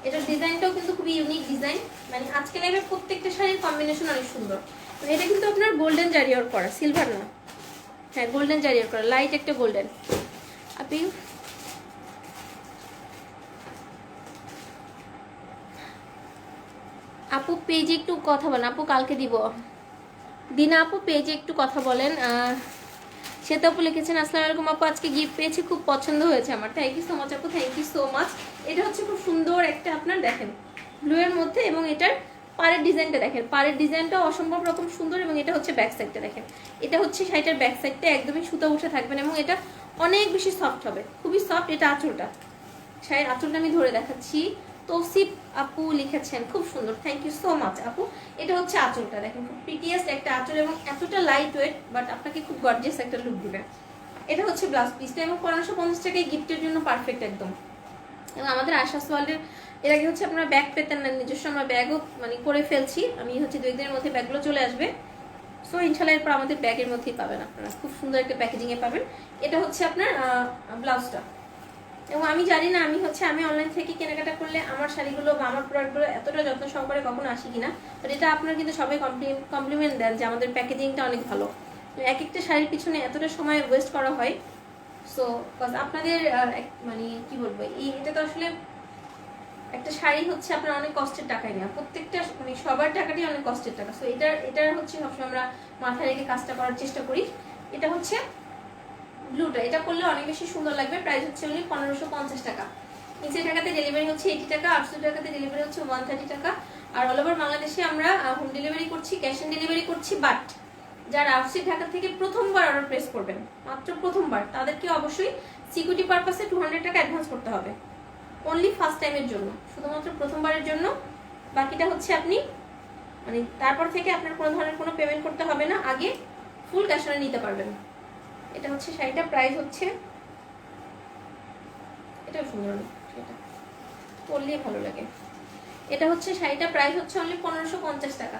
এটার ডিজাইনটাও কিন্তু খুবই ইউনিক ডিজাইন, মানে আজকে লাইভের প্রত্যেকটা শাড়ির কম্বিনেশন অনেক সুন্দর। এটা কিন্তু আপনার গোল্ডেন জারি ওয়ার্ক করা, সিলভার না, হ্যাঁ গোল্ডেন জারি ওয়ার্ক করা, লাইট একটা গোল্ডেন। আপনি আপু পেজে একটু কথা বলেন আপু, কালকে দিব। দিনা আপু পেজে একটু কথা বলেন। শ্বেতা আপু লিখেছেন আসসালামু আলাইকুম আপু, আজকে গিফট পেয়েছি, খুব পছন্দ হয়েছে আমার। থ্যাংক ইউ সো মাচ আপু, থ্যাংক ইউ সো মাচ। এটা হচ্ছে খুব সুন্দর একটা আপনার দেখেন ব্লু এর মধ্যে, এবং এটার পাড়ের ডিজাইনটা দেখেন, পাড়ের ডিজাইনটা অসম্ভব রকম সুন্দর, এবং এটা হচ্ছে ব্যাক সাইডটা দেখেন। এটা হচ্ছে শাড়িটার ব্যাক সাইডটা একদমই সুতা উঠে থাকবেন, এবং এটা অনেক বেশি সফট হবে, খুবই সফট। এটা আঁচলটা, শাড়ির আঁচলটা আমি ধরে দেখাচ্ছি। তৌসিফ আপু লিখেছেন খুব সুন্দর, থ্যাংক ইউ সো মাচ আপু। এটা হচ্ছে আঁচলটা দেখেন, খুব প্রিটিয়েস্ট একটা আঁচল, এবং এতটা লাইট ওয়েট, বাট আপনাকে খুব গর্জিয়াস একটা লুক দিবে। এটা হচ্ছে ব্লাউজ পিসটা, এবং 1550 টাকায় গিফটের জন্য পারফেক্ট একদম। এবং আমাদের আশাস ওয়ার্ল্ডের এর আগে হচ্ছে আপনারা ব্যাগ পেতেন না, নিজস্ব আমরা ব্যাগও মানে করে ফেলছি, আমি হচ্ছে 2 দিনের মধ্যে ব্যাগগুলো চলে আসবে। সো ইনশাল্লাহ এরপর আমাদের ব্যাগের মধ্যেই পাবেন আপনারা, খুব সুন্দর একটা প্যাকেজিংয়ে পাবেন। এটা হচ্ছে আপনার ব্লাউজটা। এবং আমি জানি না আমি অনলাইন থেকে কেনাকাটা করলে আমার শাড়িগুলো বা আমার প্রোডাক্টগুলো এতটা যত্ন সহকারে কখনো আসি কিনা, বাট এটা আপনার কিন্তু সবাই কমপ্লিমেন্ট দেন যে আমাদের প্যাকেজিংটা অনেক ভালো। এক একটা শাড়ির পিছনে এতটা সময় ওয়েস্ট করা হয়, সো আপনাদের মানে কি বলবো, এটা তো আসলে একটা শাড়ি হচ্ছে আপনার অনেক কষ্টের টাকাই নেওয়া, প্রত্যেকটা মানে সবার টাকাটাই অনেক কষ্টের টাকা। সো এটার হচ্ছে সবসময় আমরা মাথায় রেখে কাজটা করার চেষ্টা করি। এটা হচ্ছে ব্লুটা, এটা করলে অনেক বেশি সুন্দর লাগবে। প্রাইস হচ্ছে অনলি 1550 টাকা। নিচে টাকাতে ডেলিভারি হচ্ছে 80 টাকা, 800 টাকাতে ডেলিভারি হচ্ছে 130 টাকা। আর অল ওভার বাংলাদেশে আমরা হোম ডেলিভারি করছি, ক্যাশ অন ডেলিভারি করছি। বাট যারা আউটসাইড ঢাকা থেকে প্রথমবার অর্ডার প্লেস করবেন, মাত্র প্রথমবার, তাদেরকে অবশ্যই সিকিউরিটি পারপাসে 200 টাকা অ্যাডভান্স করতে হবে, অনলি ফার্স্ট টাইমের জন্য, শুধুমাত্র প্রথমবারের জন্য। বাকিটা হচ্ছে আপনি মানে তারপর থেকে আপনার কোনো ধরনের কোনো পেমেন্ট করতে হবে না, আগে ফুল ক্যাশ অনে নিতে পারবেন। এটা হচ্ছে শাড়িটা, প্রাইস হচ্ছে, এটাও সুন্দর, এটা পরলে ভালো লাগে। এটা হচ্ছে শাড়িটা, প্রাইস হচ্ছে অনলি 1550 টাকা।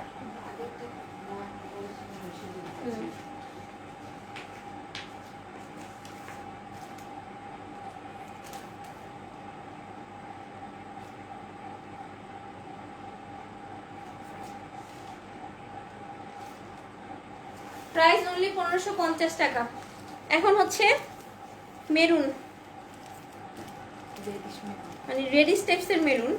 প্রাইস অনলি 1550 টাকা। এখন হচ্ছে মেরুন, মানে রেডিশ টাইপসের মেরুন।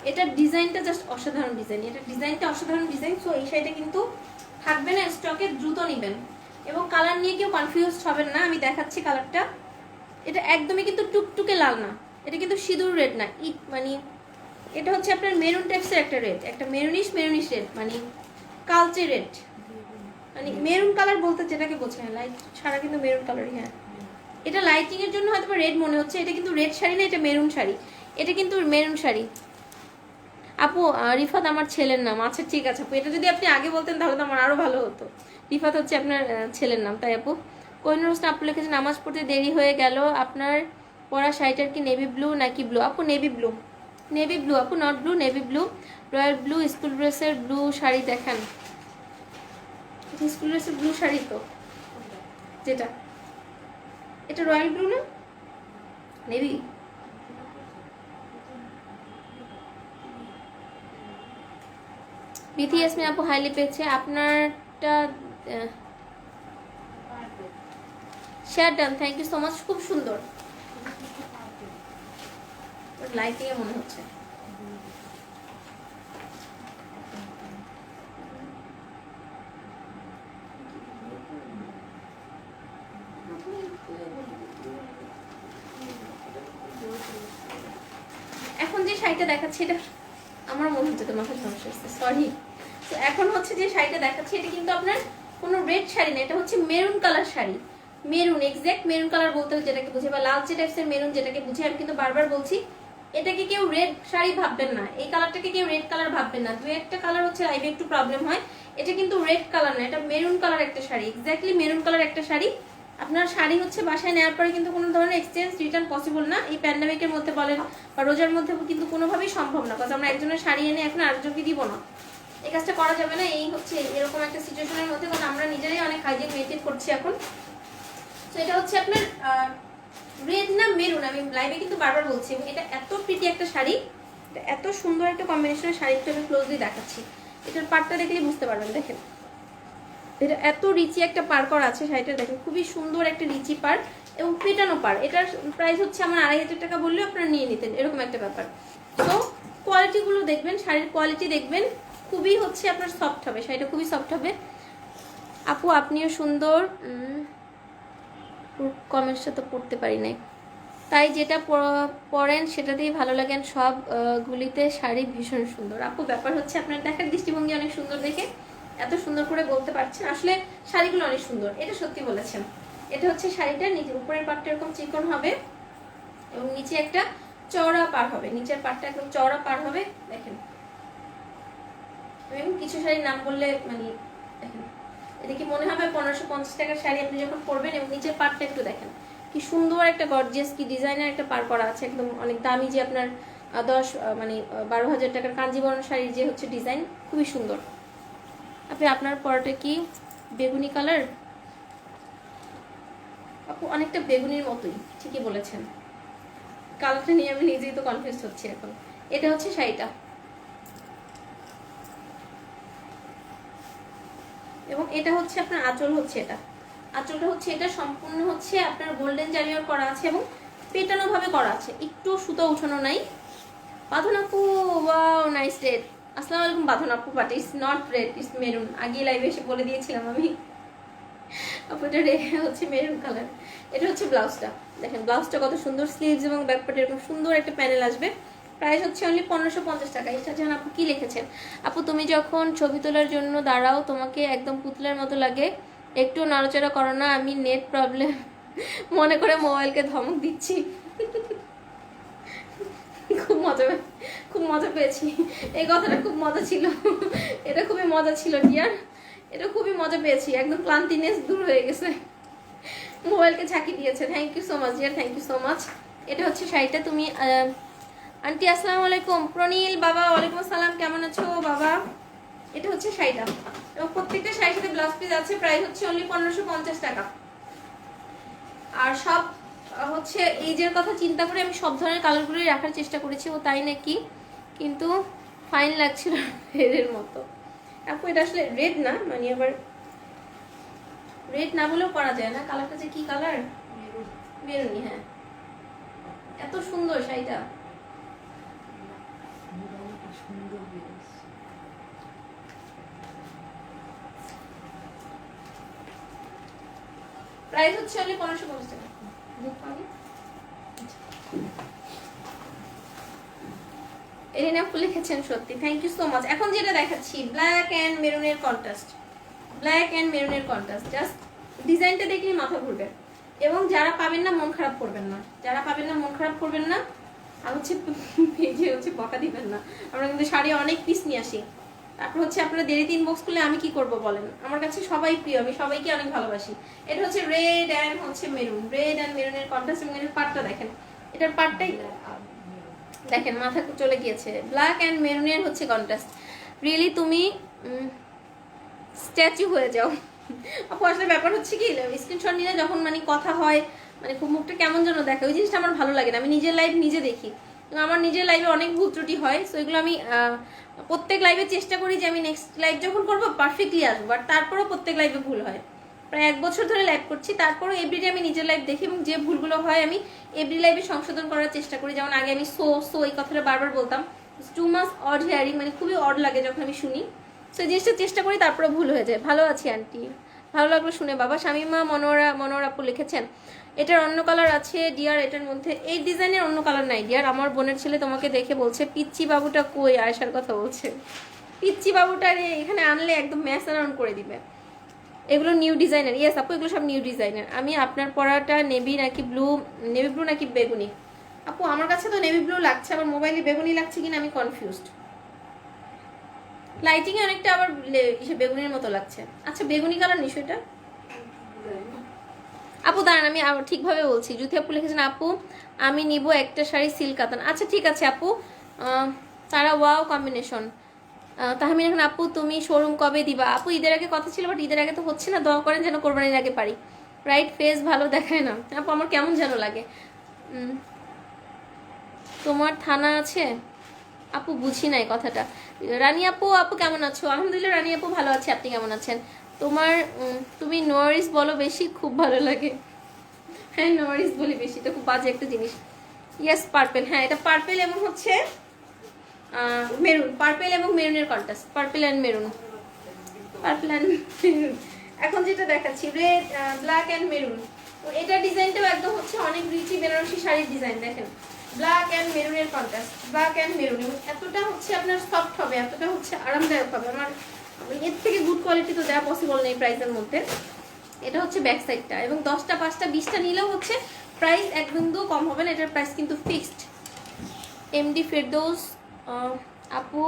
এটার ডিজাইনটা জাস্ট অসাধারণ ডিজাইন, এটা ডিজাইনটা অসাধারণ ডিজাইন। সো এই শাড়িটা কিন্তু থাকবে না স্টকে, দ্রুত নেবেন। এবং কালার নিয়ে কেউ কনফিউজ হবেন না, আমি দেখাচ্ছি কালারটা। এটা একদমই কিন্তু টুকটুকে লাল না, এটা কিন্তু সিঁদুর রেড না, মানে এটা হচ্ছে আপনার মেরুন টাইপসের একটা রেড, একটা মেরুনিশ রেড, মানে কালচে রেড, মানে মেরুন কালার বলতে যেটাকে বোঝায়, লাইট ছাড়া কিন্তু মেরুন কালারই। হ্যাঁ, এটা লাইটিং এর জন্য হয়তো রেড মনে হচ্ছে, এটা কিন্তু রেড শাড়ি না, এটা মেরুন শাড়ি, এটা কিন্তু মেরুন শাড়ি। আপু রিফাত আমার ছেলের নাম। আচ্ছা ঠিক আছে আপু, এটা যদি আপনি আগে বলতেন তাহলে তো আমার আরো ভালো হতো। রিফাত হচ্ছে আপনার ছেলের নাম, তাই আপু। কোহিনুর হোসেন আপু লিখেছেন নামাজ পড়তে দেরি হয়ে গেল, আপনার পরা শাড়িটার কি নেভি ব্লু নাকি ব্লু? আপু নেভি ব্লু, নেভি ব্লু আপু, not blue, navy blue. Royal blue school ড্রেসের ব্লু শাড়ি দেখান। স্কুল ড্রেসের ব্লু শাড়ি তো যেটা, এটা রয়্যাল ব্লু না নেভি? বিথি ইয়াসমিন আপু হাইলি পেয়েছে আপনারটা, share done, thank you so much, খুব সুন্দর। লাইটিং এ মনে হচ্ছে। এখন যে শাড়িটা দেখাচ্ছি এটা আমার মনে হচ্ছে তো মাথায় সমস্যা হচ্ছে, সরি। তো এখন হচ্ছে যে শাড়িটা দেখাচ্ছি এটা কিন্তু আপনার কোনো রেড শাড়ি না, এটা হচ্ছে maroon colour sari. Maroon, exact maroon colour বলতে যেটাকে বুঝে, বা লালচে টাইপসের মেরুন যেটাকে বুঝে। আমি কিন্তু বারবার বলছি এটাকে কেউ রেড শাড়ি ভাববেন না, এই কালারটাকে কেউ রেড কালার ভাববেন না। দু একটা কালার হচ্ছে লাইভে একটু প্রবলেম হয়, এটা কিন্তু রেড কালার না, এটা মেরুন কালার একটা শাড়ি, এক্স্যাক্টলি মেরুন কালার একটা শাড়ি। আপনার শাড়ি হচ্ছে বাসায় নেওয়ার পরে কিন্তু কোনো ধরনের এক্সচেঞ্জ রিটার্ন পসিবল না, এই প্যান্ডামিকের মধ্যে বলেন বা রোজার মধ্যে কিন্তু কোনোভাবেই সম্ভব না, কারণ আমরা একজনের শাড়ি এনে এখন আরেকজনকে দিব না, এই কাজটা করা যাবে না। এই হচ্ছে এরকম একটা সিচুয়েশনের মধ্যে, কারণ আমরা নিজেরাই অনেক হাইজিন মেনটেন করছি এখন। তো এটা হচ্ছে আপনার রেড না মেরুন, আমি লাইভে কিন্তু বারবার বলছি। এবং এটা এত প্রিটি একটা শাড়ি, এটা এত সুন্দর একটা কম্বিনেশনের শাড়ি, একটু আমি ক্লোজলি দেখাচ্ছি। এটার পাড়টা দেখলেই বুঝতে পারবেন, দেখেন এটা এত রিচি একটা পার করা আছে শাড়িটা, দেখেন খুবই সুন্দর একটা রিচি পার এবং পেটানো পার। এটার প্রাইস হচ্ছে আমার 2500 টাকা বললেও আপনারা নিয়ে নিতেন, এরকম একটা ব্যাপার। তো কোয়ালিটিগুলো দেখবেন, শাড়ির কোয়ালিটি দেখবেন, খুবই হচ্ছে আপনার সফট হবে শাড়িটা, খুবই সফট হবে। আপু আপনিও সুন্দর, কমেন্টসটা তো পড়তে পারি নাই, তাই যেটা পরেন সেটাতেই ভালো লাগেন, সব গুলিতে শাড়ি ভীষণ সুন্দর। আপু ব্যাপার হচ্ছে আপনার দেখার দৃষ্টিভঙ্গি অনেক সুন্দর দেখে এত সুন্দর করে বলতে পারছেন, আসলে শাড়িগুলো অনেক সুন্দর, এটা সত্যি বলেছেন। এটা হচ্ছে শাড়িটা, নিচে উপরের পাটটা এরকম চিকন হবে এবং নিচে একটা চওড়া পার হবে, নিচের পাটটা একদম চওড়া পার হবে, দেখেন। এবং কিছু শাড়ির নাম বললে মানে দেখেন, এটা কি মনে হবে 1550 টাকার শাড়ি আপনি যখন পরবেন। এবং নিচের পাটটা একটু দেখেন কি সুন্দর একটা গর্জিয়াস কি ডিজাইনার একটা পার করা আছে, একদম অনেক দামি, যে আপনার 12,000 টাকার কাঞ্জিবরণ শাড়ির যে হচ্ছে ডিজাইন, খুবই সুন্দর। আপনি আপনার পরাটা কি বেগুনি কালার? আপু অনেকটা বেগুনির মতোই, ঠিকই বলেছেন, কালারটা নিয়ে আমি নিজেই তো কনফিউজ হচ্ছি এখন। এটা হচ্ছে শাড়িটা, এবং এটা হচ্ছে আপনার আঁচল, হচ্ছে এটা আঁচলটা হচ্ছে এটা সম্পূর্ণ হচ্ছে আপনার গোল্ডেন জারিওয়ার করা আছে এবং পেটানো ভাবে করা আছে, একটু সুতো উঠানো নাই। বাঁধন আপু ওয়াও নাইস রেড, আসসালামু আলাইকুম বাঁধন আপু, but it's not red, it's maroon. আগে লাইভে এসে বলে দিয়েছিলাম আমি আপু, এটা হচ্ছে মেরুন কালার। এটা হচ্ছে ব্লাউজটা, দেখেন ব্লাউজটা কত সুন্দর, স্লিভস এবং ব্যাকপার্টে এরকম সুন্দর একটা প্যানেল আসবে। প্রাইস হচ্ছে অনলি 1550 টাকা। এটা জানেন আপু কি লিখেছেন? আপু তুমি যখন ছবি তোলার জন্য দাঁড়াও তোমাকে একদম পুতুলের মতো লাগে, একটু নড়াচড়া করো না, আমি নেট প্রবলেম মনে করে মোবাইলকে ধমক দিচ্ছি। খুব মজা পেয়েছি, এই কথাটা খুব মজা ছিল, এটা খুবই মজা ছিল ডিয়ার, এটা খুবই মজা পেয়েছি, একদম ক্লান্তিনেস দূর হয়ে গেছে, মোবাইলকে ঝাঁকি দিয়েছে। Thank you so much dear, thank you so much. এটা হচ্ছে শাড়িটা। তুমি আন্টি আসসালামু আলাইকুম, প্রনীল বাবা ওয়ালাইকুম আসসালাম, কেমন আছো বাবা? এটা হচ্ছে শাড়িটা এবং প্রত্যেকটা শাড়ির সাথে ব্লাউজ পিস আছে, প্রাইস হচ্ছে অনলি 1550 টাকা। আর সব হচ্ছে এই যে কথা চিন্তা করে আমি সব ধরনের কালারগুলোই রাখার চেষ্টা করেছি, ও তাই নাকি, কিন্তু ফাইন লাগছিল রেডের মতো। আপু এটা আসলে রেড না, মানে আবার রেড না বলেও পরা যায় না, কালারটা যে কি কালার, মেরুনি। হ্যাঁ এত সুন্দর শাড়িটা। প্রাইস হচ্ছে অনলি 1550 টাকা। এরিনা আপু লিখেছেন সত্যি, থ্যাংক ইউ সো মাচ। এখন যেটা দেখাচ্ছি ব্ল্যাক অ্যান্ড মেরুনের কন্ট্রাস্ট, ব্ল্যাক অ্যান্ড মেরুনের কন্ট্রাস্ট, জাস্ট ডিজাইনটা দেখলেই মাথা ঘুরবে। এবং যারা পাবেন না মন খারাপ করবেন না, যারা পাবেন না মন খারাপ করবেন না, আর হচ্ছে পেজে হচ্ছে বকা দিবেন না। আমরা কিন্তু শাড়ি অনেক পিস নিয়ে আসি, তারপর হচ্ছে আপনারা দেরিতে ইনবক্স করলে আমি কি করব বলেন। আমার কাছে সবাই প্রিয়, আমি সবাইকে অনেক ভালোবাসি। এটা হচ্ছে রেড অ্যান্ড হচ্ছে মেরুন, রেড অ্যান্ড মেরুনের কন্ট্রাস্ট। এবং এটার পাটটা দেখেন, এটার পাটটাই দেখেন মাথা চলে গিয়েছে। ব্ল্যাক অ্যান্ড মেরুনের হচ্ছে কন্ট্রাস্ট। রিয়েলি তুমি স্ট্যাচু হয়ে যাও আপু। আসলে ব্যাপার হচ্ছে কি, স্ক্রিনশট নিলে যখন মানে কথা হয়, মানে খুব মুখটা কেমন যেন দেখে, ওই জিনিসটা আমার ভালো লাগে না। আমি নিজের লাইভ নিজে দেখি, আমার নিজের লাইভে অনেক ভুল ত্রুটি হয়। সো এগুলো আমি প্রত্যেক লাইভে চেষ্টা করি যে আমি নেক্সট লাইভ যখন করবো পারফেক্টলি আসবো, আর তারপরেও প্রত্যেক লাইভে ভুল হয়। প্রায় 1 বছর ধরে লাইভ করছি, তারপরেও এভরিডে আমি নিজের লাইভ দেখি, এবং যে ভুলগুলো হয় আমি এভরি লাইভে সংশোধন করার চেষ্টা করি। যেমন আগে আমি সো এই কথাটা বারবার বলতাম, টু মাচ অড হেয়ারিং, মানে খুবই অড লাগে যখন আমি শুনি। সো এই জিনিসটা চেষ্টা করি, তারপরে ভুল হয়ে যায়। ভালো আছি আন্টি, ভালো লাগলো শুনে বাবা। শামিমা মনোরা আপু লিখেছেন এটার অন্য কালার আছে ডিয়ার, এটার মধ্যে এই ডিজাইনের অন্য কালার নাই ডিয়ার। আমার বোনের ছেলে তোমাকে দেখে বলছে পিচ্চি বাবুটা কই, আয়সার কথা বলছে। পিচ্চি বাবুটা এখানে আনলে একদম ম্যাচ অ্যারাউন্ড করে দিবে। এগুলো নিউ ডিজাইনার, ইয়েস আপু এগুলো সব নিউ ডিজাইনার। আমি আপনার পরাটা নেভি নাকি ব্লু, নেভি ব্লু নাকি বেগুনি? আপু আমার কাছে তো নেভি ব্লু লাগছে, আবার মোবাইলে বেগুনি লাগছে কিনা আমি কনফিউজড। লাইটিং এ অনেকটা আবার বেগুনির মতো লাগছে। আচ্ছা বেগুনি কালার নিশ্চয় এটা। আপু দাঁড়ান আমি ঠিকভাবে বলছি। জুথি আপু লিখেছেন আপু আমি নিব একটা শাড়ি সিল্ক কাতান। আচ্ছা ঠিক আছে আপু। তারা ওয়াও কম্বিনেশন। তাহমিন এখন আপু তুমি শোরুম কবে দিবা? আপু ঈদের আগে কথা ছিল, বাট ঈদের আগে তো হচ্ছে না। দোয়া করেন যেন কোরবানির আগে পারি। রাইট ফেস ভালো দেখায় না আপু, আমার কেমন যেন লাগে। তোমার থানা আছে আপু? বুঝি নাই কথাটা। রানী আপু, আপু কেমন আছো? আলহামদুলিল্লাহ রানী আপু ভালো আছে, আপনি কেমন আছেন? তুমি নোয়ারিস বলো বেশি, খুব ভালো লাগে। হ্যাঁ নোয়ারিস বলি বেশি, তো খুব বাজে একটা জিনিস। ইয়েস পার্পেল, হ্যাঁ এটা পার্পেল এবং হচ্ছে মেরুন, পার্পেল এবং মেরুনের contrast, purple and maroon, purple and maroon. এখন যেটা দেখাচ্ছি রেড ব্ল্যাক অ্যান্ড মেরুন। তো এটা ডিজাইনটাও একদম হচ্ছে অনেক রিচি বেনারসি শাড়ির ডিজাইন। দেখেন ব্ল্যাক অ্যান্ড মেরুনের কন্ট্রাস্ট, ব্ল্যাক অ্যান্ড মেরুন। এবং এতটা হচ্ছে আপনার সফট হবে, এতটা হচ্ছে আরামদায়ক হবে। আমার এর থেকে গুড কোয়ালিটি তো দেওয়া পসিবল নেই প্রাইসের মধ্যে। এটা হচ্ছে ব্যাক সাইডটা, এবং 10টা 5টা 20টা নিলেও হচ্ছে প্রাইস এক বিন্দু কম হবে না। এটার প্রাইস কিন্তু ফিক্সড। এমডি ফেরদৌস আপু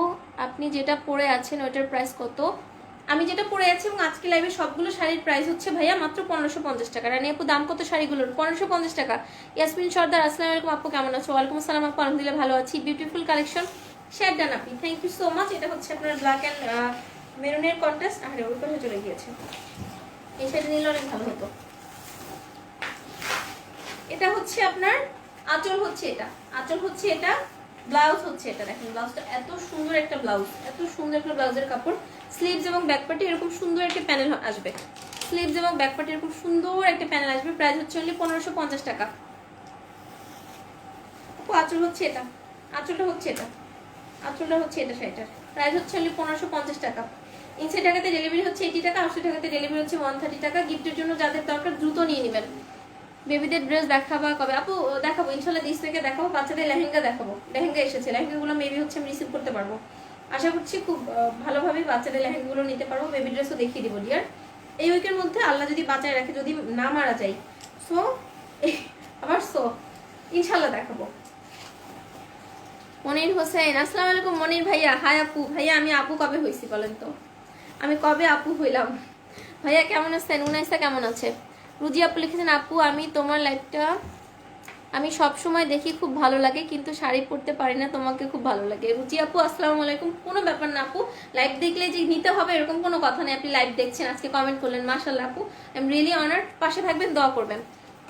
আপনি যেটা পরে আছেন ওইটার প্রাইস কত? আমি যেটা পরে আছি এবং আজকে লাইভে সবগুলো শাড়ির প্রাইস হচ্ছে ভাইয়া মাত্র 1550 টাকা। রানী আপু দাম কত শাড়িগুলোর? 1550 টাকা। ইয়াসমিন সর্দার আসসালামু আলাইকুম আপু কেমন আছো? ওয়ালাইকুম আসসালাম আপু আলহামদুলিল্লাহ ভালো আছি। বিউটিফুল কালেকশন, শেয়ার ডান আপনি, থ্যাংক ইউ সো মাচ। এটা হচ্ছে আপনার ব্ল্যাক অ্যান্ড মেরুনের কন্ট্রাস্ট। আরে ওই করে চলে গিয়েছে, এই শাড়িটা নিলে অনেক ভালো হতো। এটা হচ্ছে আপনার আঁচল, হচ্ছে এটা আঁচল, হচ্ছে এটা ব্লাউজ, হচ্ছে এটা। দেখেন ব্লাউজটা এত সুন্দর একটা ব্লাউজ, এত সুন্দর একটা ব্লাউজের কাপড়। স্লিভস এবং ব্যাকপার্টে এরকম সুন্দর একটা প্যানেল আসবে, স্লিভস এবং ব্যাকপার্টে এরকম সুন্দর একটা প্যানেল আসবে। প্রাইস হচ্ছে অনলি 1550 টাকা। আঁচল হচ্ছে এটা, আঁচলটা হচ্ছে এটা, আঁচলটা হচ্ছে এটা। শাড়িটার প্রাইস হচ্ছে অনলি 1550 টাকা। ইনসাইড টাকাতে ডেলিভারি হচ্ছে 80 টাকা, 80 টাকাতে ডেলিভারি হচ্ছে 130 টাকা। গিফটের জন্য যাদের দরকার দ্রুত নিয়ে নেবেন। বেবিদের ড্রেস দেখাবা কবে? আপু দেখাবো ইনশাল্লাহ, 30 থেকে দেখাবো। বাচ্চাদের লেহেঙ্গা দেখাবো, লেহেঙ্গা এসেছে, লেহেঙ্গাগুলো মেবি হচ্ছে আমি রিসিভ করতে পারবো। আশা করছি খুব ভালোভাবে বাচ্চাদের লেহেঙ্গাগুলো নিতে পারবো। বেবি ড্রেসও দেখিয়ে দিব ডিয়ার এই উইকের মধ্যে, আল্লাহ যদি বাঁচায় রাখে, যদি না মারা যাই। সো আবার ইনশাল্লাহ দেখাবো। মনির হোসেন আসসালামু আলাইকুম। মনির ভাইয়া হাই আপু। ভাইয়া আমি আপু কবে হয়েছি বলেন তো? আমি কবে আপু হইলাম? ভাইয়া কেমন আছেন? উনাইসা কেমন আছে? রুজি আপু লিখেছেন আপু আমি তোমার লাইভটা আমি সব সময় দেখি, খুব ভালো লাগে, কিন্তু শাড়ি পরতে পারি না, তোমাকে খুব ভালো লাগে। রুজি আপু আসসালামু আলাইকুম। কোনো ব্যাপার না আপু, লাইভ দেখলে যে নিতে হবে এরকম কোনো কথা নেই। আপনি লাইভ দেখছেন, আজকে কমেন্ট করলেন, মাশাআল্লাহ আপু, আই এম রিয়েলি অনার্ড। পাশে থাকবেন, দোয়া করবেন।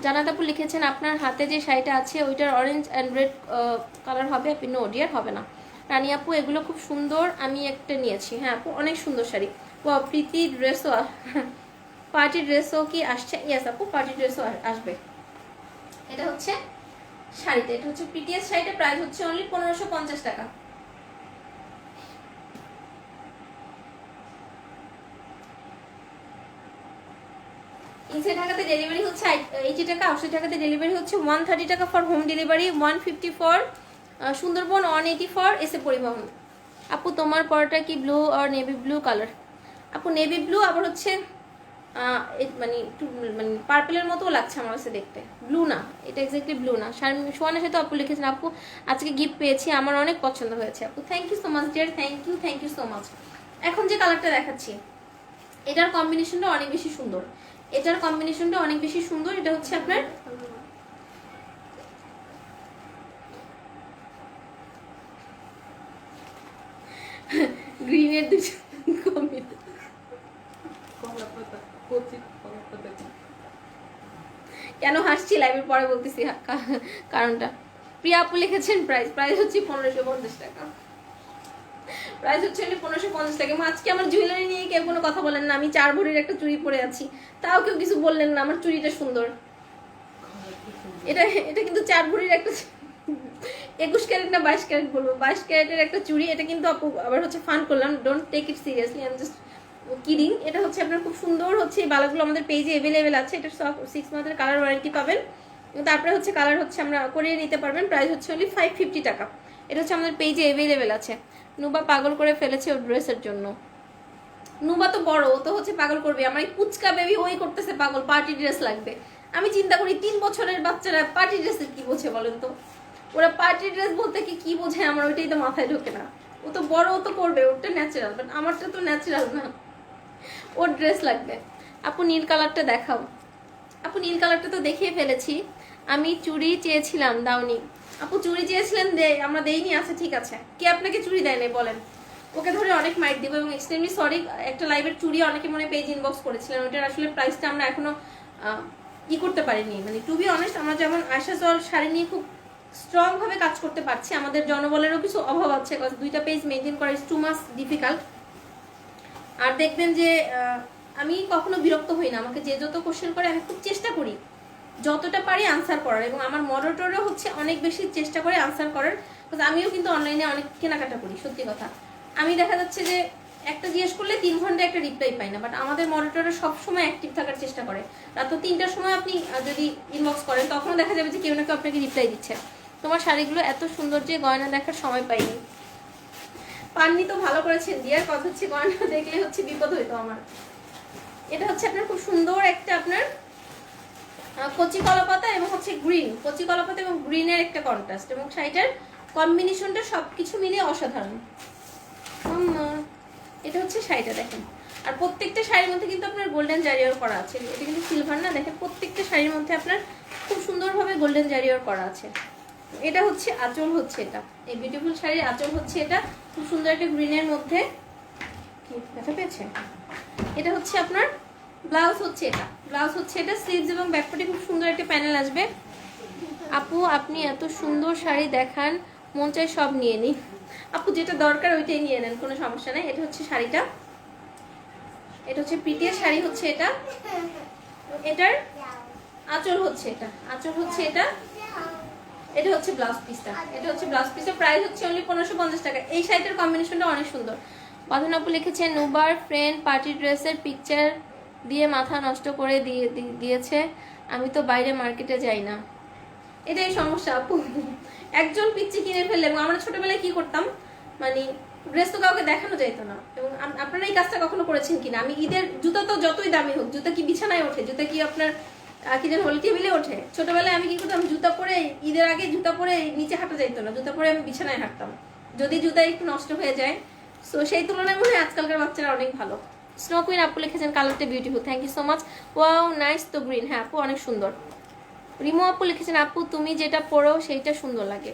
জানাত আপু লিখেছেন আপনার হাতে যে শাড়িটা আছে ওইটার অরেঞ্জ অ্যান্ড রেড কালার হবে? আপনি নো ডিয়ার হবে না। রানী আপু এগুলো খুব সুন্দর, আমি একটা নিয়েছি। হ্যাঁ আপু অনেক সুন্দর শাড়ি। প্রীতি ড্রেসও পার্টি ড্রেসও কি আসছে? ইয়েস আপু, পার্টি ড্রেসও আসবে। এটা হচ্ছে শাড়িতে, এটা হচ্ছে পিটিএস শাড়িটা, প্রাইস হচ্ছে অনলি 1550 টাকা। ইনসাইড ঢাকাতে ডেলিভারি হচ্ছে 80 টাকা, আউটসাইড ঢাকাতে ডেলিভারি হচ্ছে 130 টাকা for home delivery, 150 for Sundarban, 180 for এসে পরিবহন। আপু তোমার পরটা কি ব্লু আর নেভি ব্লু কালার? আপু নেভি ব্লু আবার হচ্ছে মানে একটু মানে পার্পেলের মতো লাগছে আমার কাছে দেখতে, ব্লু না, এটা এক্স্যাক্টলি ব্লু না। সোয়ানের সাথে আপু লিখেছেন আপু আজকে গিফট পেয়েছি, আমার অনেক পছন্দ হয়েছে। আপু thank you so much dear, thank you so much. এখন যে কালারটা দেখাচ্ছি এটার কম্বিনেশনটা অনেক বেশি সুন্দর, এটার কম্বিনেশনটা অনেক বেশি সুন্দর। এটা হচ্ছে আপনার গ্রিনের দুটো কেন হাসছি লাইভের পরে বলতেছি কারণটা। প্রিয়া আপু লিখেছেন প্রাইস হচ্ছে 1550 টাকা, প্রাইস হচ্ছে 1550 টাকা। আজকে আমার জুয়েলারি নিয়ে কেউ কোনো কথা বলেন না, আমি 4 ভরির একটা চুড়ি পরে আছি, তাও কেউ কিছু বললেন না, আমার চুড়িটা সুন্দর। এটা এটা কিন্তু 4 ভরির একটা 21 ক্যারেট না 22 ক্যারেট বলবো, 22 ক্যারেটের একটা চুড়ি। এটা কিন্তু আপু আবার হচ্ছে ফান করলাম, don't take it seriously, I am just kidding. এটা হচ্ছে আপনার খুব সুন্দর হচ্ছে, এই বালাগুলো আমাদের পেজে অ্যাভেলেবেল আছে। এটা 6 মান্থের কালার ওয়ারেন্টি পাবেন, তারপরে হচ্ছে কালার হচ্ছে আমরা করিয়ে নিতে পারবেন। প্রাইস হচ্ছে অনলি 550 টাকা। এটা হচ্ছে আমাদের পেজে অ্যাভেলেবেল আছে। নুবা পাগল করে ফেলেছে ওর ড্রেসের জন্য। নুবা তো বড়, ও তো হচ্ছে পাগল করবে, আমার এই পুচকা বেবি ওই করতেছে পাগল, পার্টি ড্রেস লাগবে। আমি চিন্তা করি 3 বছরের বাচ্চারা পার্টি ড্রেসের কি বোঝে বলেন তো, ওরা পার্টি ড্রেস বলতে কি বোঝে, আমার ওইটাই তো মাথায় ঢোকে না। ও তো বড়, ও তো করবে, ওটা ন্যাচারাল, বাট আমারটা তো ন্যাচারাল না, ওর ড্রেস লাগবে। আপু নীল কালারটা দেখাও। আপু নীল কালারটা তো দেখিয়ে ফেলেছি, আমি চুড়ি চেয়েছিলাম দাওনি। আপু চুড়ি চেয়েছিলেন আমরা দেইনি, আছে ঠিক আছে। কে আপনাকে চুড়ি দেয় নাই বলেন, ওকে ধরে অনেক মাইট দিব। এবং এক্সট্রিমলি সরি, একটা লাইভের চুড়ি অনেকে মনে পেজ ইনবক্স করেছিলেন, ওটার আসলে প্রাইসটা আমরা এখনো কি করতে পারিনি। মানে টু বি অনেস্ট, আমরা যেমন আয়শা জল শাড়ি নিয়ে খুব স্ট্রং ভাবে কাজ করতে পারছি, আমাদের জনবলেরও কিছু অভাব আছে, দুইটা পেজ মেনটেন করা ইজ টু মাচ ডিফিকাল্ট। আর দেখবেন যে আমি কখনো বিরক্ত হই না, আমাকে যে যত কোশ্চেন করে আমি খুব চেষ্টা করি যতটা পারি আনসার করার, এবং আমার মডারেটরও হচ্ছে অনেক বেশি চেষ্টা করে আনসার করার। আমিও কিন্তু অনলাইনে অনেক কেনাকাটা করি, সত্যি কথা। আমি দেখা যাচ্ছে যে একটা জিজ্ঞেস করলে 3 ঘন্টা একটা রিপ্লাই পাই না, বাট আমাদের মডারেটররা সবসময় অ্যাক্টিভ থাকার চেষ্টা করে। রাত 3টার সময় আপনি যদি ইনবক্স করেন তখনও দেখা যাবে যে কেউ না কেউ আপনাকে রিপ্লাই দিচ্ছে। তোমার শাড়িগুলো এত সুন্দর যে গয়না দেখার সময় পাইনি। পাননি তো ভালো করেছেন দিয়ার, কথা হচ্ছে গয়না দেখলে হচ্ছে বিপদ হইতো আমার। এটা হচ্ছে আপনার খুব সুন্দর একটা আপনার কচি কলাপাতা এবং হচ্ছে গ্রিন, কচি কলাপাতা এবং গ্রিনের একটা কন্ট্রাস্ট, এবং শাড়িটার কম্বিনেশনটা সবকিছু মিলিয়ে অসাধারণ। এটা হচ্ছে শাড়িটা দেখেন, আর প্রত্যেকটা শাড়ির মধ্যে কিন্তু আপনার গোল্ডেন জারিওয়ার করা আছে। এটা কিন্তু সিলভার না, দেখেন প্রত্যেকটা শাড়ির মধ্যে আপনার খুব সুন্দরভাবে গোল্ডেন জারিওয়ার করা আছে। এটা হচ্ছে আঁচল, হচ্ছে এটা এই বিউটিফুল শাড়ির আঁচল হচ্ছে এটা, খুব সুন্দর একটা গ্রিনের মধ্যে, কি দেখা পেয়েছে। এটা হচ্ছে আপনার ব্লাউজ হচ্ছে এটা, ব্লাউজ হচ্ছে এটা, স্লিভস এবং ব্যাকপার্টে খুব সুন্দর একটা প্যানেল আসবে। আপু আপনি এত সুন্দর শাড়ি দেখান, মন চাই সব নিয়ে নিই। আপু যেটা দরকার ওইটাই নিয়ে নেন, কোনো সমস্যা নেই। এটা হচ্ছে শাড়িটা, এটা হচ্ছে পিটিএস শাড়ি হচ্ছে এটা, এটার আঁচল হচ্ছে এটা, আঁচল হচ্ছে এটা, এটা হচ্ছে ব্লাউজ পিসটা, এটা হচ্ছে ব্লাউজ পিসটা। প্রাইস হচ্ছে অনলি 1550 টাকা। এই শাড়িটার কম্বিনেশনটা অনেক সুন্দর। বাঁধন আপু লিখেছেন নুবার ফ্রেন্ড পার্টি ড্রেসের পিকচার দিয়ে মাথা নষ্ট করে দিয়েছে, আমি তো বাইরে মার্কেটে যাই না। এটাই সমস্যা আপু, একজন পিচ্চি কিনে ফেললে। এবং আমরা ছোটবেলায় কি করতাম, মানে ড্রেস তো কাউকে দেখানো যাইতো না। এবং আপনারা এই কাজটা কখনো করেছেন কিনা, আমি ঈদের জুতা তো যতই দামি হোক, জুতা কি বিছানায় ওঠে, জুতা কি আপনার কি যেন হোল টেবিলে ওঠে। ছোটবেলায় আমি কি করতাম, জুতা পরে ঈদের আগে জুতা পরে নিচে হাঁটা যাইতো না, জুতা পরে আমি বিছানায় হাঁটতাম, যদি জুতা একটু নষ্ট হয়ে যায়। সো সেই তুলনায় মনে হয় আজকালকার বাচ্চারা অনেক ভালো। স্নো কুইন আপু লিখেছেন কালারটা beautiful, thank you so much. Wow nice তো গ্রিন, হ্যাঁ আপু অনেক সুন্দর। রিমো আপু লিখেছেন আপু তুমি যেটা পরো সেইটা সুন্দর লাগে।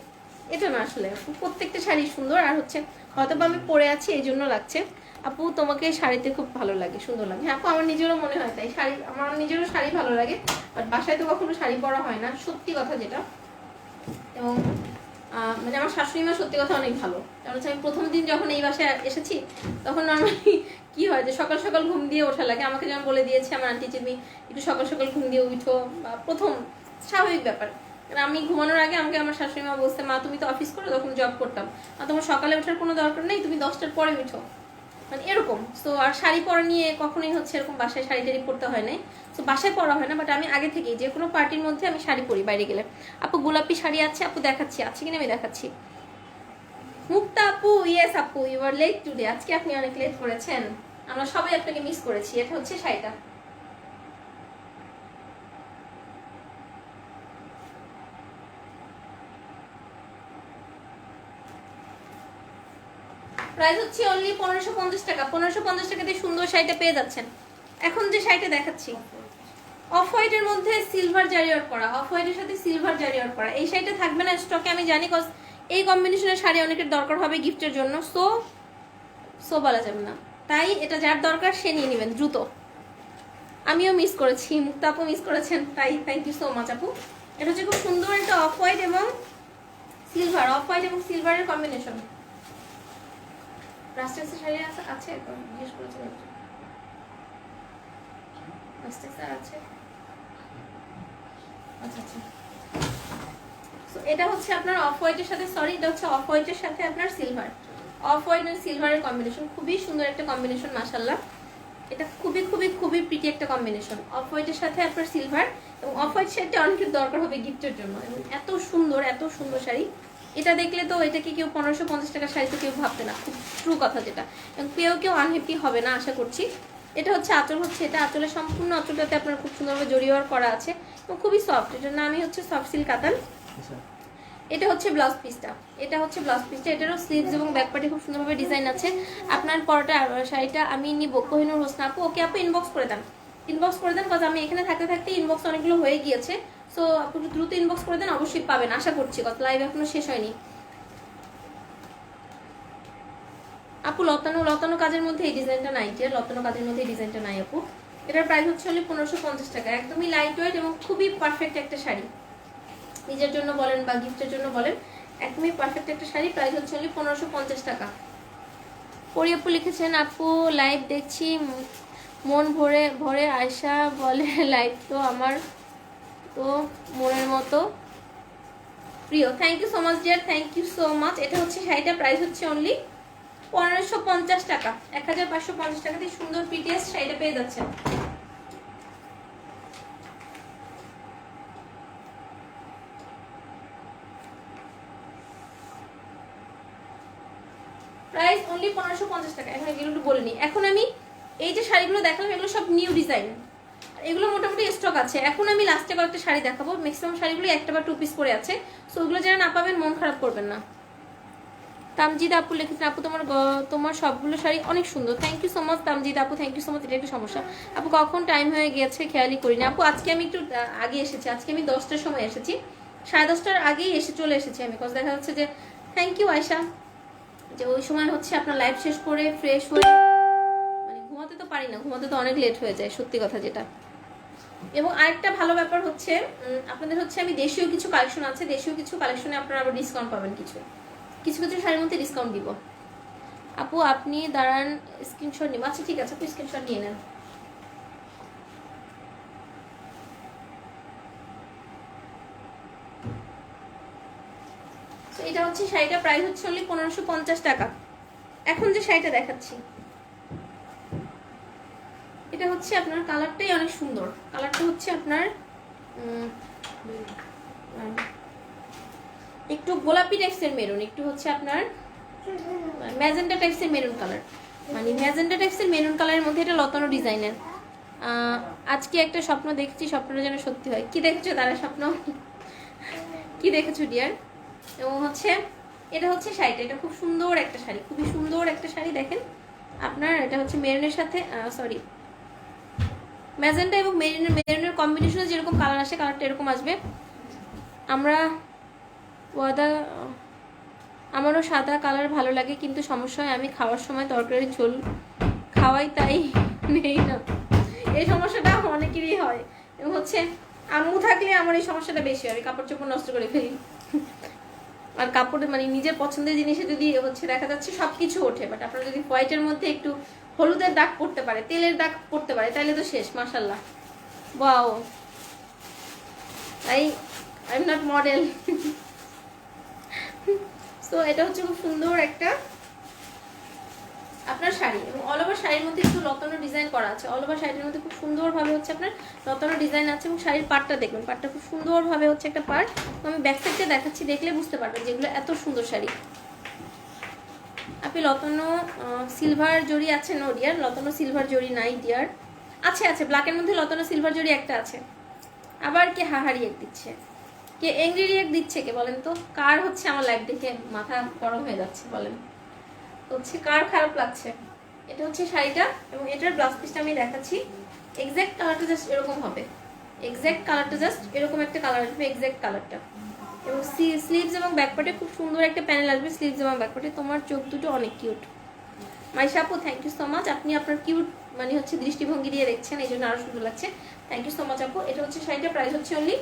এটা না আসলে প্রত্যেকটা শাড়ি সুন্দর, আর হচ্ছে হয়তো আমি পরে আছি এই জন্য লাগছে। আপু তোমাকে শাড়িতে খুব ভালো লাগে, সুন্দর লাগে। হ্যাঁ আপু আমার নিজেরও মনে হয় তাই, শাড়ি আমার নিজেরও শাড়ি ভালো লাগে, বাট বাসায় তো কখনো শাড়ি পরা হয় না, সত্যি কথা যেটা। এবং মানে আমার শাশুড়ি মা সত্যি কথা অনেক ভালো। কারণ হচ্ছে আমি প্রথম দিন যখন এই বাসায় এসেছি তখন নর্মালি কি হয় যে সকাল সকাল ঘুম দিয়ে ওঠা লাগে। আমাকে যেমন বলে দিয়েছে আমার আন্টি চিমি একটু সকাল সকাল ঘুম দিয়ে উঠো, বা প্রথম স্বাভাবিক ব্যাপার। আমি ঘুমানোর আগে আমাকে আমার শাশুড়ি মা বলতে, মা তুমি তো অফিস করো, তখন জব করতাম, আর তোমার সকালে ওঠার কোনো দরকার নেই, তুমি 10টার পরে উঠো, মানে এরকম। তো আর শাড়ি পরা নিয়ে কখনোই হচ্ছে এরকম বাসায় শাড়ি টাড়ি পরতে হয় নাই। তো বাসায় পরা হয় না, বাট আমি আগে থেকেই যে কোনো পার্টির মধ্যে আমি শাড়ি পরি বাইরে গেলে। আপু গোলাপি শাড়ি আছে, আপু দেখাচ্ছি, আছে কিনা আমি দেখাচ্ছি। মুক্তা আপু, ইয়েস আপু, ইউ আর লেট টুডে। আজকে আপনি অনেক লেট করেছেন, আমরা সবাই আপনাকে মিস করেছি। এটা হচ্ছে শাড়িটা, প্রাইস হচ্ছে অনলি 1550 টাকা। 1550 টাকা দিয়ে সুন্দর শাড়িটা পেয়ে যাচ্ছেন। এখন যে শাড়িটা দেখাচ্ছি অফ হোয়াইটের মধ্যে সিলভার জারি ওয়ার্ক করা, অফ হোয়াইটের সাথে সিলভার জারি ওয়ার্ক করা, এই শাড়িটা থাকবে না স্টকে আমি জানি, কজ এই কম্বিনেশনের শাড়ি অনেকের দরকার হবে গিফটের জন্য। সো বলা যাবে না, তাই এটা যার দরকার সে নিয়ে নেবেন দ্রুত। আমিও মিস করেছি, মুক্তা আপু মিস করেছেন, তাই থ্যাংক ইউ সো মাচ আপু। এটা হচ্ছে খুব সুন্দর একটা অফ হোয়াইট এবং সিলভার, অফ হোয়াইট এবং সিলভারের কম্বিনেশন। রাস্টেক্সের শাড়ি আছে তো জিজ্ঞেস করেছিলাম, রাস্টেক্সের আছে, আচ্ছা আচ্ছা। সো এটা হচ্ছে আপনার অফ হোয়াইটের সাথে, সরি এটা হচ্ছে অফ হোয়াইটের সাথে আপনার সিলভার, অফ হোয়াইট আর সিলভারের কম্বিনেশন, খুবই সুন্দর একটা কম্বিনেশন মাশাআল্লাহ। এটা খুবই খুবই খুবই প্রিটি একটা কম্বিনেশন, অফ হোয়াইটের সাথে আপনার সিলভার, এবং অফ হোয়াইট শাড়িটা অনেকের দরকার হবে গিফটের জন্য, এবং এত সুন্দর শাড়ি। এটা দেখলে তো এটাকে কেউ 1550 টাকার শাড়িতে কেউ ভাবতে না, খুব ট্রু কথা যেটা, এবং কেউ আনহ্যাপি হবে না আশা করছি। এটা হচ্ছে আঁচল, হচ্ছে এটা আঁচলের সম্পূর্ণ আঁচলটাতে আপনার খুব সুন্দরভাবে জরি ওয়ার্ক করা আছে এবং খুবই সফট, এটার নামই হচ্ছে সফট সিল্ক কাতান। এটা হচ্ছে ব্লাউজ পিসটা, এটা হচ্ছে ব্লাউজ পিসটা, এটারও স্লিভস এবং ব্যাক পার্টে খুব সুন্দরভাবে ডিজাইন আছে। আপনার পরটা শাড়িটা আমি নিব কোহিনুর হোসনা আপু, ওকে আপু ইনবক্স করে দেন, ইনবক্স করে দেন, কজ আমি এখানে থাকতে থাকতে ইনবক্স অনেকগুলো হয়ে গিয়েছে। সো আপু দ্রুত ইনবক্স করে দেন, অবশ্যই পাবেন আশা করছি, কত লাইভ এখনো শেষ হয়নি। আপু লতানো কাজের মধ্যে এই ডিজাইনটা নাই, যে লতানো কাজের মধ্যে এই ডিজাইনটা নাই আপু। এটার প্রাইস হচ্ছে হলে 1550 টাকা, একদমই লাইট ওয়েট এবং খুবই পারফেক্ট একটা শাড়ি, নিজের জন্য বলেন বা গিফটের জন্য বলেন, একদমই পারফেক্ট একটা শাড়ি। প্রাইস হচ্ছে হলে 1550 টাকা। পরি আপু লিখেছেন, আপু লাইভ দেখছি মন ভরে ভরে, আয়শা বলে লাইভ তো আমার তো মনের মতো প্রিয়। Thank you so much dear, thank you so much. এটা হচ্ছে শাড়িটা, প্রাইস হচ্ছে অনলি 1550 টাকা, 1550 টাকাতে সুন্দর পিটিএস শাড়িটা পেয়ে যাচ্ছেন। প্রাইস অনলি 1550 টাকা। এখন এগুলো একটু বলে নিই, এখন আমি এই যে শাড়িগুলো দেখালাম এগুলো সব নিউ ডিজাইন, এগুলো মোটামুটি স্টক আছে। এখন আমি লাস্টে কয়েকটা শাড়ি দেখাবো, ম্যাক্সিমাম শাড়িগুলো একটা বা 2 পিস করে আছে, সো ওগুলো যারা না পাবেন মন খারাপ করবেন না। তামজিদ আপু লিখেছেন, আপু তোমার সবগুলো শাড়ি অনেক সুন্দর। Thank you so much Tamjid আপু, থ্যাংক ইউ সো মাচ। এটা একটু সমস্যা আপু, কখন টাইম হয়ে গিয়েছে খেয়ালই করিনি আপু। আজকে আমি একটু আগে এসেছি, আজকে আমি 10টার সময় এসেছি, 10:30টার আগেই চলে এসেছি আমি, কজ দেখা যাচ্ছে যে, থ্যাংক ইউ আয়শা, যে ওই সময় হচ্ছে আপনার লাইভ শেষ করে ফ্রেশ হয়ে মানে ঘুমাতে তো পারি না, ঘুমাতে তো অনেক লেট হয়ে যায় সত্যি কথা যেটা। এবং আরেকটা ভালো ব্যাপার হচ্ছে আপনাদের হচ্ছে আমি দেশীয় কিছু কালেকশন আছে, দেশীয় কিছু কালেকশনে আপনারা আবার ডিসকাউন্ট পাবেন, কিছু কিছু শাড়ির মধ্যে ডিসকাউন্ট দিব। আপু আপনি দাঁড়ান, স্ক্রিনশট নিব। আচ্ছা ঠিক আছে, আপু স্ক্রিনশট নিয়ে নেন। এটা হচ্ছে শাড়িটা, প্রাইস হচ্ছে অনলি 1550 টাকা। এখন যে শাড়িটা দেখাচ্ছি এটা হচ্ছে আপনার কালারটাই অনেক সুন্দর, কালারটা হচ্ছে আপনার একটু গোলাপি টাইপসের মেরুন, একটু হচ্ছে আপনার ম্যাজেন্টা টাইপসের মেরুন কালার, মানে ম্যাজেন্টা টাইপসের মেরুন কালারের মধ্যে এটা লতানো ডিজাইনের। আজকে একটা স্বপ্ন দেখছি, স্বপ্নটা যেন সত্যি হয়। কি দেখেছো তারা স্বপ্ন, কি দেখেছো ডিয়ার? এবং হচ্ছে এটা হচ্ছে শাড়িটা, এটা খুব সুন্দর একটা শাড়ি, খুবই সুন্দর একটা শাড়ি। দেখেন আপনার এটা হচ্ছে মেরুনের সাথে সরি ম্যাজেন্টা এবং মেরুনের কম্বিনেশনে যেরকম কালার আসে কালারটা এরকম আসবে। আমারও সাদা কালার ভালো লাগে, কিন্তু সমস্যা হয় আমি খাওয়ার সময় তরকারি ঝোল খাওয়াই, তাই নেই না। এই সমস্যাটা অনেকেরই হয়, এবং হচ্ছে আম্মু থাকলে আমার এই সমস্যাটা বেশি হয়, আমি কাপড় চোপড় নষ্ট করে ফেলি। আর কাপড়ে মানে নিজের পছন্দের জিনিসে যদি হচ্ছে দেখা যাচ্ছে সবকিছু ওঠে, বাট আপনারা যদি হোয়াইটের মধ্যে একটু হলুদের দাগ পড়তে পারে, তেলের দাগ পড়তে পারে, তাহলে তো শেষ। মাশাআল্লাহ, wow, I am not model. So এটা হচ্ছে খুব সুন্দর একটা আপনার শাড়ি, এবং অল ওভার শাড়ির মধ্যে একটু রতন ডিজাইন করা আছে। অল ওভার শাড়ির মধ্যে খুব সুন্দরভাবে হচ্ছে আপনার রতন ডিজাইন আছে, এবং শাড়ির পাটটা দেখবেন, পাটটা খুব সুন্দরভাবে হচ্ছে একটা পাট। আমি ব্যাক সাইডটা দেখাচ্ছি, দেখলে বুঝতে পারবেন যেগুলো এত সুন্দর শাড়ি। আপনি লতানো সিলভার জড়ি আছে? নো ডিয়ার, লতানো সিলভার জড়ি নাই ডিয়ার। আছে আছে, ব্ল্যাকের মধ্যে লতানো সিলভার জড়ি একটা আছে। আবার কে হাহা রিয়েক্ট দিচ্ছে, কে এংরি রিয়েক্ট দিচ্ছে, কে বলেন তো? কার হচ্ছে আমার লাইভ দেখে মাথা গরম হয়ে যাচ্ছে বলেন হচ্ছে, কার খারাপ লাগছে? এটা হচ্ছে শাড়িটা, এবং এটার ব্লাউজ পিসটা আমি দেখাচ্ছি। এক্স্যাক্ট কালারটা জাস্ট এরকম হবে, এক্স্যাক্ট কালারটা জাস্ট এরকম একটা কালার আসবে, এক্স্যাক্ট কালারটা। এবং স্লিভস এবং ব্যাকপার্টে খুব সুন্দর একটা প্যানেল আসবে, স্লিভস এবং ব্যাকপার্টে। তোমার চোখ দুটো অনেক কিউট মাইশা আপু, থ্যাংক ইউ সো মাচ। আপনি আপনার কিউট মানে হচ্ছে দৃষ্টিভঙ্গি দিয়ে দেখছেন, এই জন্য আরো সুন্দর লাগছে। থ্যাংক ইউ সো মাচ আপু। এটা হচ্ছে শাড়িটার প্রাইস হচ্ছে অনলি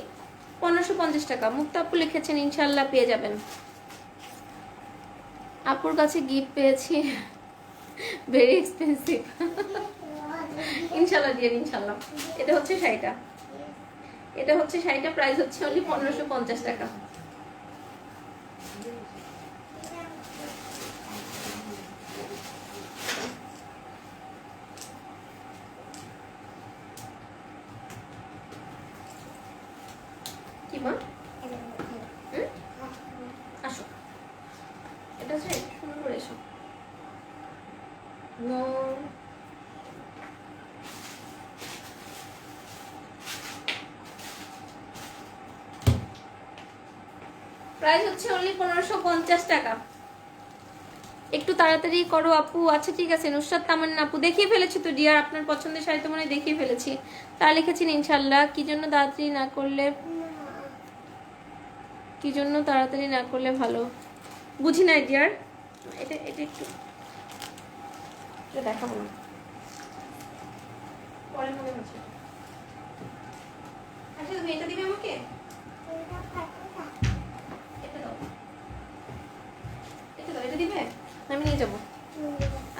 1550 টাকা। মুক্তা আপু লিখেছেন ইনশাল্লাহ পেয়ে যাবেন। আপুর কাছে গিফট পেয়েছি, ভেরি এক্সপেন্সিভ। ইনশাল্লাহ দিয়ে ইনশাল্লাহ। এটা হচ্ছে শাড়িটা, এটা হচ্ছে শাড়িটা প্রাইস হচ্ছে অনলি 1550 টাকা। কি মা? আসো, এটা হচ্ছে সুন্দর করে এসো। নো প্রাইস হচ্ছে অনলি 1550 টাকা। একটু তাড়াতাড়ি করো আপু। আচ্ছা ঠিক আছে, নুসরাত তামান্না আপু দেখিয়ে ফেলেছি তো ডিয়ার, আপনার পছন্দের শাড়ি তো মনে হয় দেখিয়ে ফেলেছি। তারা লিখেছেন ইনশাল্লাহ। কি জন্য তাড়াতাড়ি না করলে, কি জন্য তাড়াতাড়ি না করলে ভালো বুঝি না ডিয়ার। এটা এটা একটু দেখাবো না, পরে মনে হচ্ছে। আচ্ছা তুমি এটা দিবে আমাকে, এটা দাও, এটা দাও, এটা দিবে, আমি নিয়ে যাবো।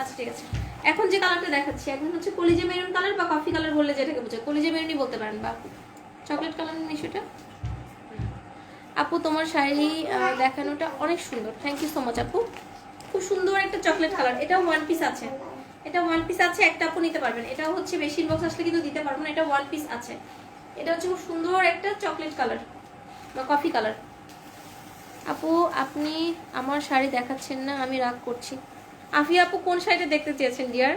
আচ্ছা ঠিক আছে। এখন যে কালারটা দেখাচ্ছি, এখন হচ্ছে কলিজা মেরুন কালার বা কফি কালার বললে যেটাকে বোঝায়, কলিজা মেরুনই বলতে পারেন, বা চকলেট কালার নিশ্চয়টা। আপু তোমার শাড়ি দেখানোটা অনেক সুন্দর, থ্যাংক ইউ সো মাচ আপু। খুব সুন্দর একটা চকলেট কালার, এটাও ওয়ান পিস আছে, এটা ওয়ান পিস আছে, একটা আপু নিতে পারবেন। এটাও হচ্ছে বেশি ইনবক্স আসলে কিন্তু দিতে পারবো না, এটা ওয়ান পিস আছে। এটা হচ্ছে খুব সুন্দর একটা চকলেট কালার বা কফি কালার। আপু আপনি আমার শাড়ি দেখাচ্ছেন না, আমি রাগ করছি। আফিয়া আপু কোন শাড়িটা দেখতে চেয়েছেন ডিয়ার?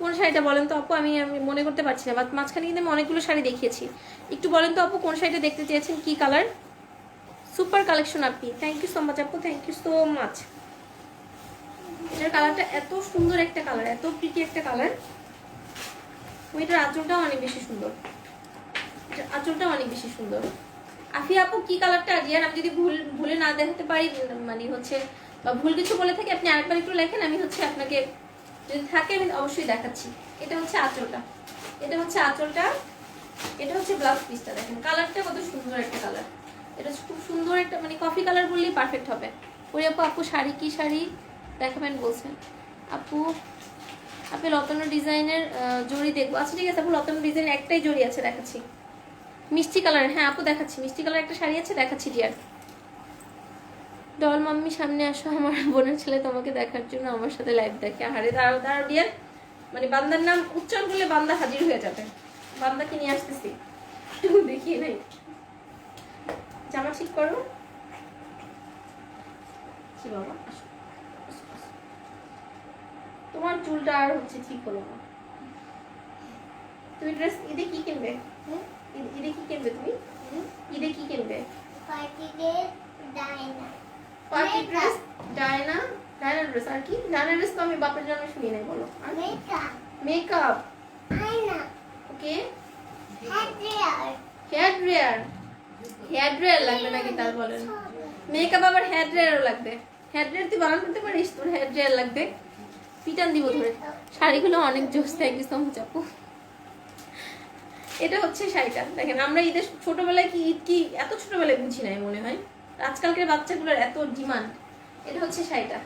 কোন শাড়িটা বলেন তো আপু, আমি মনে করতে পারছি না, বাট মাঝখানে কিন্তু আমি অনেকগুলো শাড়ি দেখিয়েছি। একটু বলেন তো আপু কোন শাড়িটা দেখতে চেয়েছেন, কি কালার? সুপার কালেকশন আপনি, থ্যাংক ইউ সো মাচ আপু, থ্যাংক ইউ সো মাচ। এটার কালারটা এত সুন্দর একটা কালার, এত প্রিটি একটা কালার। এটার আঁচলটাও অনেক বেশি সুন্দর, এটার আঁচলটাও অনেক বেশি সুন্দর। আফিয়া আপু কি কালারটা ডিয়ার? আমি যদি ভুলে না দেখাতে পারি মানে হচ্ছে, বা ভুল কিছু বলে থাকি, আপনি আরেকবার একটু লেখেন, আমি হচ্ছে আপনাকে যদি থাকে আমি অবশ্যই দেখাচ্ছি। এটা হচ্ছে আঁচলটা, এটা হচ্ছে আঁচলটা, এটা হচ্ছে ব্লাউজ পিসটা। দেখেন কালারটা কত সুন্দর একটা কালার, এটা খুব সুন্দর একটা মানে কফি কালার বললেই পারফেক্ট হবে। ওই আপু, আপু শাড়ি কি শাড়ি দেখাবেন বলছেন আপু? আপনি লতানো ডিজাইনের জড়ি দেখবো। আচ্ছা ঠিক আছে আপু, লতানো ডিজাইনের একটাই জড়ি আছে, দেখাচ্ছি। মিষ্টি কালার, হ্যাঁ আপু দেখাচ্ছি, মিষ্টি কালার একটা শাড়ি আছে, দেখাচ্ছি ডিয়ার। ডল মাম্মি সামনে আসো, আমার বোনের ছেলে তোমাকে দেখার জন্য আমার সাথে লাইভ দেখে। আরে দাঁড়াও দাঁড়াও ডিয়ার, মানে বান্দার নাম উচ্চারণ করলে বান্দা হাজির হয়ে যাবে। বান্দাকে নিয়ে আসতেছি, দেখিয়ে নাই। জামা ঠিক করো কি বাবা, তোমার চুলটা আর হচ্ছে ঠিক হলো না। তুমি ড্রেস ঈদে কি কিনবে? ঈদে কি কিনবে তুমি? ঈদে কি কিনবে? Party dress, Diana. Party dress, Diana. Diana dress আর কি? ডায়না ড্রেস তো আমি বাপের জন্য শুনি নাই, বলো। আর মেকআপ, মেকআপ, আয়না, okay. Hair dryer. Hair dryer, hair dryer লাগবে নাকি তার বলেন? মেকআপ আবার হেয়ার ড্রায়ারও লাগবে? হেয়ার ড্রায়ার তুই বানান করতে পারিস? তোর হেয়ার ড্রায়ার লাগবে, পিটান দিব ধরে। শাড়িগুলো অনেক জোস, থ্যাংক ইউ সো মাচ আপু। এটা হচ্ছে শাড়িটা দেখেন, আমরা ঈদের ছোটবেলায় কি ঈদ কি এত ছোটবেলায় বুঝি নাই মনে হয়, আজকালকার বাচ্চাগুলোর এত ডিমান্ড। এটা হচ্ছে শাড়িটা।